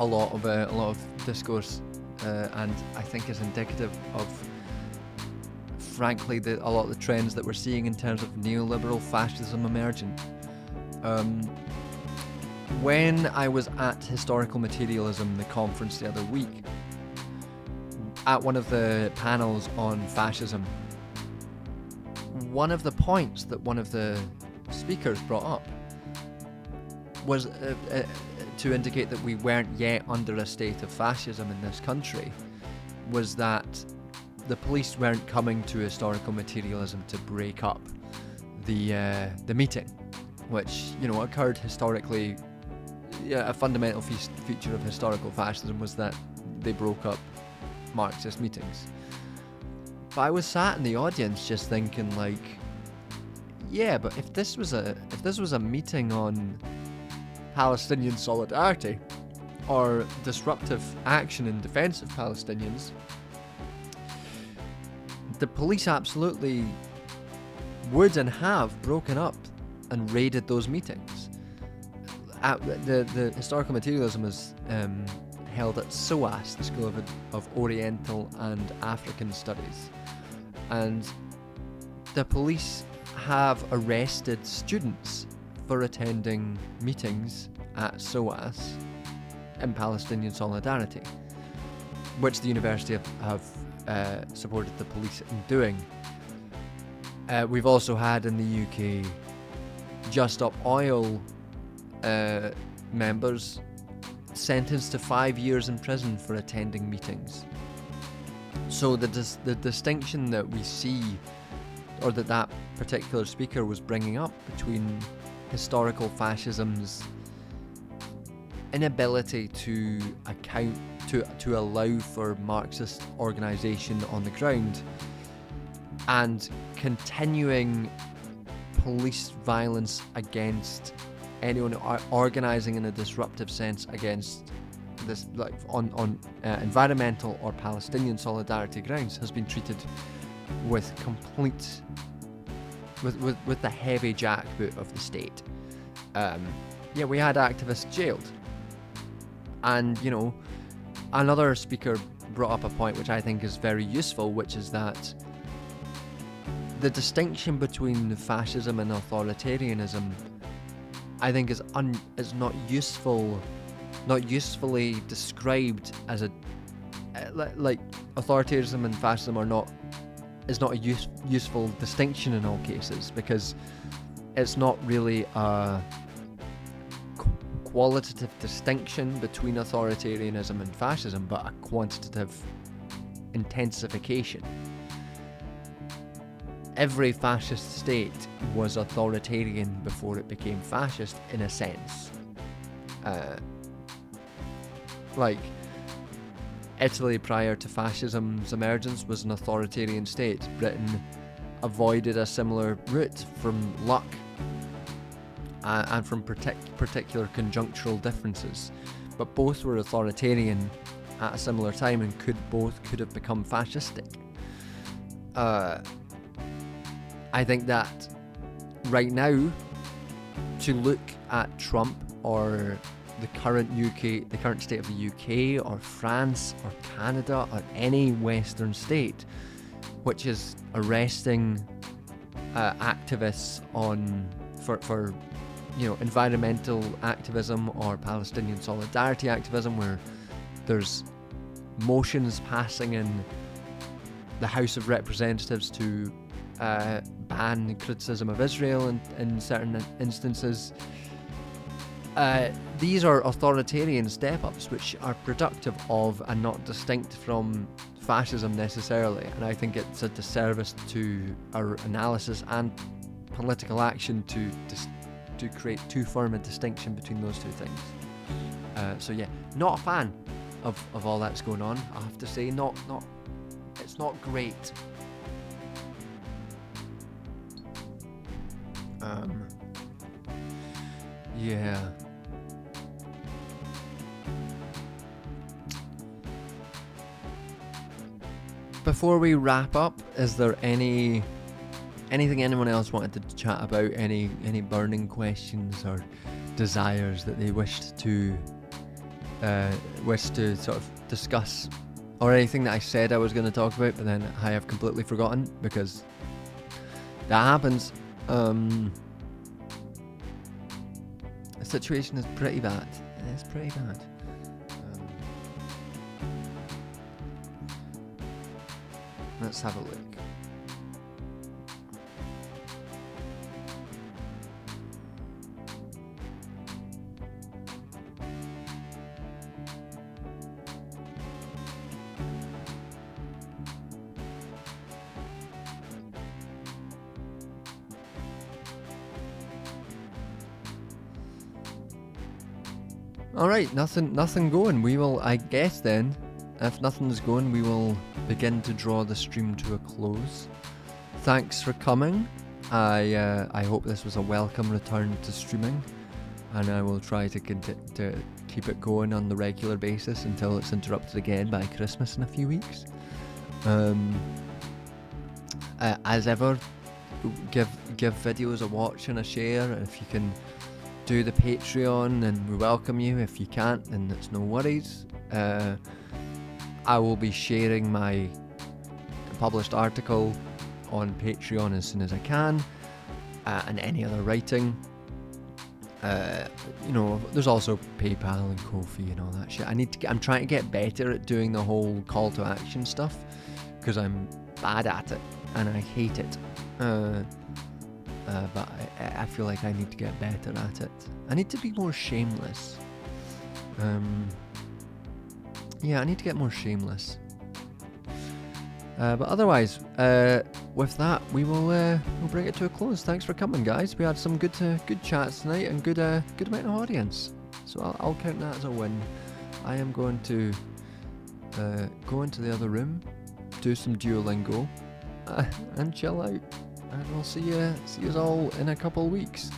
a lot of discourse, and I think is indicative of, frankly, a lot of the trends that we're seeing in terms of neoliberal fascism emerging. When I was at Historical Materialism, the conference the other week, at one of the panels on fascism, one of the points that one of the speakers brought up was to indicate that we weren't yet under a state of fascism in this country, was that the police weren't coming to Historical Materialism to break up the meeting, which, you know, occurred historically. Yeah, a fundamental feature of historical fascism was that they broke up Marxist meetings. But I was sat in the audience just thinking, like, yeah, but if this was a meeting on Palestinian solidarity or disruptive action in defense of Palestinians, the police absolutely would and have broken up and raided those meetings. The Historical Materialism is held at SOAS, the School of Oriental and African Studies, and the police have arrested students for attending meetings at SOAS in Palestinian solidarity, which the university have supported the police in doing. We've also had in the UK Just Stop Oil members sentenced to 5 years in prison for attending meetings. So the distinction that we see, or that particular speaker was bringing up, between historical fascism's inability to account to allow for Marxist organisation on the ground and continuing police violence against anyone organising in a disruptive sense against this, like on environmental or Palestinian solidarity grounds, has been treated with with the heavy jackboot of the state. Yeah, we had activists jailed, and you know, another speaker brought up a point which I think is very useful, which is that the distinction between fascism and authoritarianism, I think, is not usefully described as a like authoritarianism and fascism is not a useful distinction in all cases, because it's not really a qualitative distinction between authoritarianism and fascism, but a quantitative intensification. Every fascist state was authoritarian before it became fascist, in a sense. Like, Italy prior to fascism's emergence was an authoritarian state. Britain avoided a similar route from luck and from particular conjunctural differences, but both were authoritarian at a similar time and could have become fascistic. I think that right now, to look at Trump or the current state of the UK or France or Canada or any Western state which is arresting activists for you know, environmental activism or Palestinian solidarity activism, where there's motions passing in the House of Representatives to ban criticism of Israel in certain instances. These are authoritarian step-ups which are productive of and not distinct from fascism necessarily, and I think it's a disservice to our analysis and political action to to create too firm a distinction between those two things. So yeah, not a fan of all that's going on. I have to say, it's not great. Yeah. Before we wrap up, is there anything anyone else wanted to chat about? Any burning questions or desires that they wished to sort of discuss, or anything that I said I was going to talk about, but then I have completely forgotten, because that happens. The situation is pretty bad. It's pretty bad. Let's have a look. Alright, nothing going. We will, I guess then, if nothing's going, we will begin to draw the stream to a close. Thanks for coming. I hope this was a welcome return to streaming, and I will try to keep it going on the regular basis until it's interrupted again by Christmas in a few weeks. As ever, give videos a watch and a share. If you can do the Patreon, then we welcome you. If you can't, then it's no worries. I will be sharing my published article on Patreon as soon as I can, and any other writing. There's also PayPal and Ko-fi and all that shit. I'm trying to get better at doing the whole call to action stuff, because I'm bad at it and I hate it. But I feel like I need to get better at it. I need to be more shameless. Yeah, I need to get more shameless. But otherwise, with that, we'll bring it to a close. Thanks for coming, guys. We had some good chats tonight, and good amount of audience. So I'll count that as a win. I am going to go into the other room, do some Duolingo, and chill out. And we'll see you all in a couple weeks.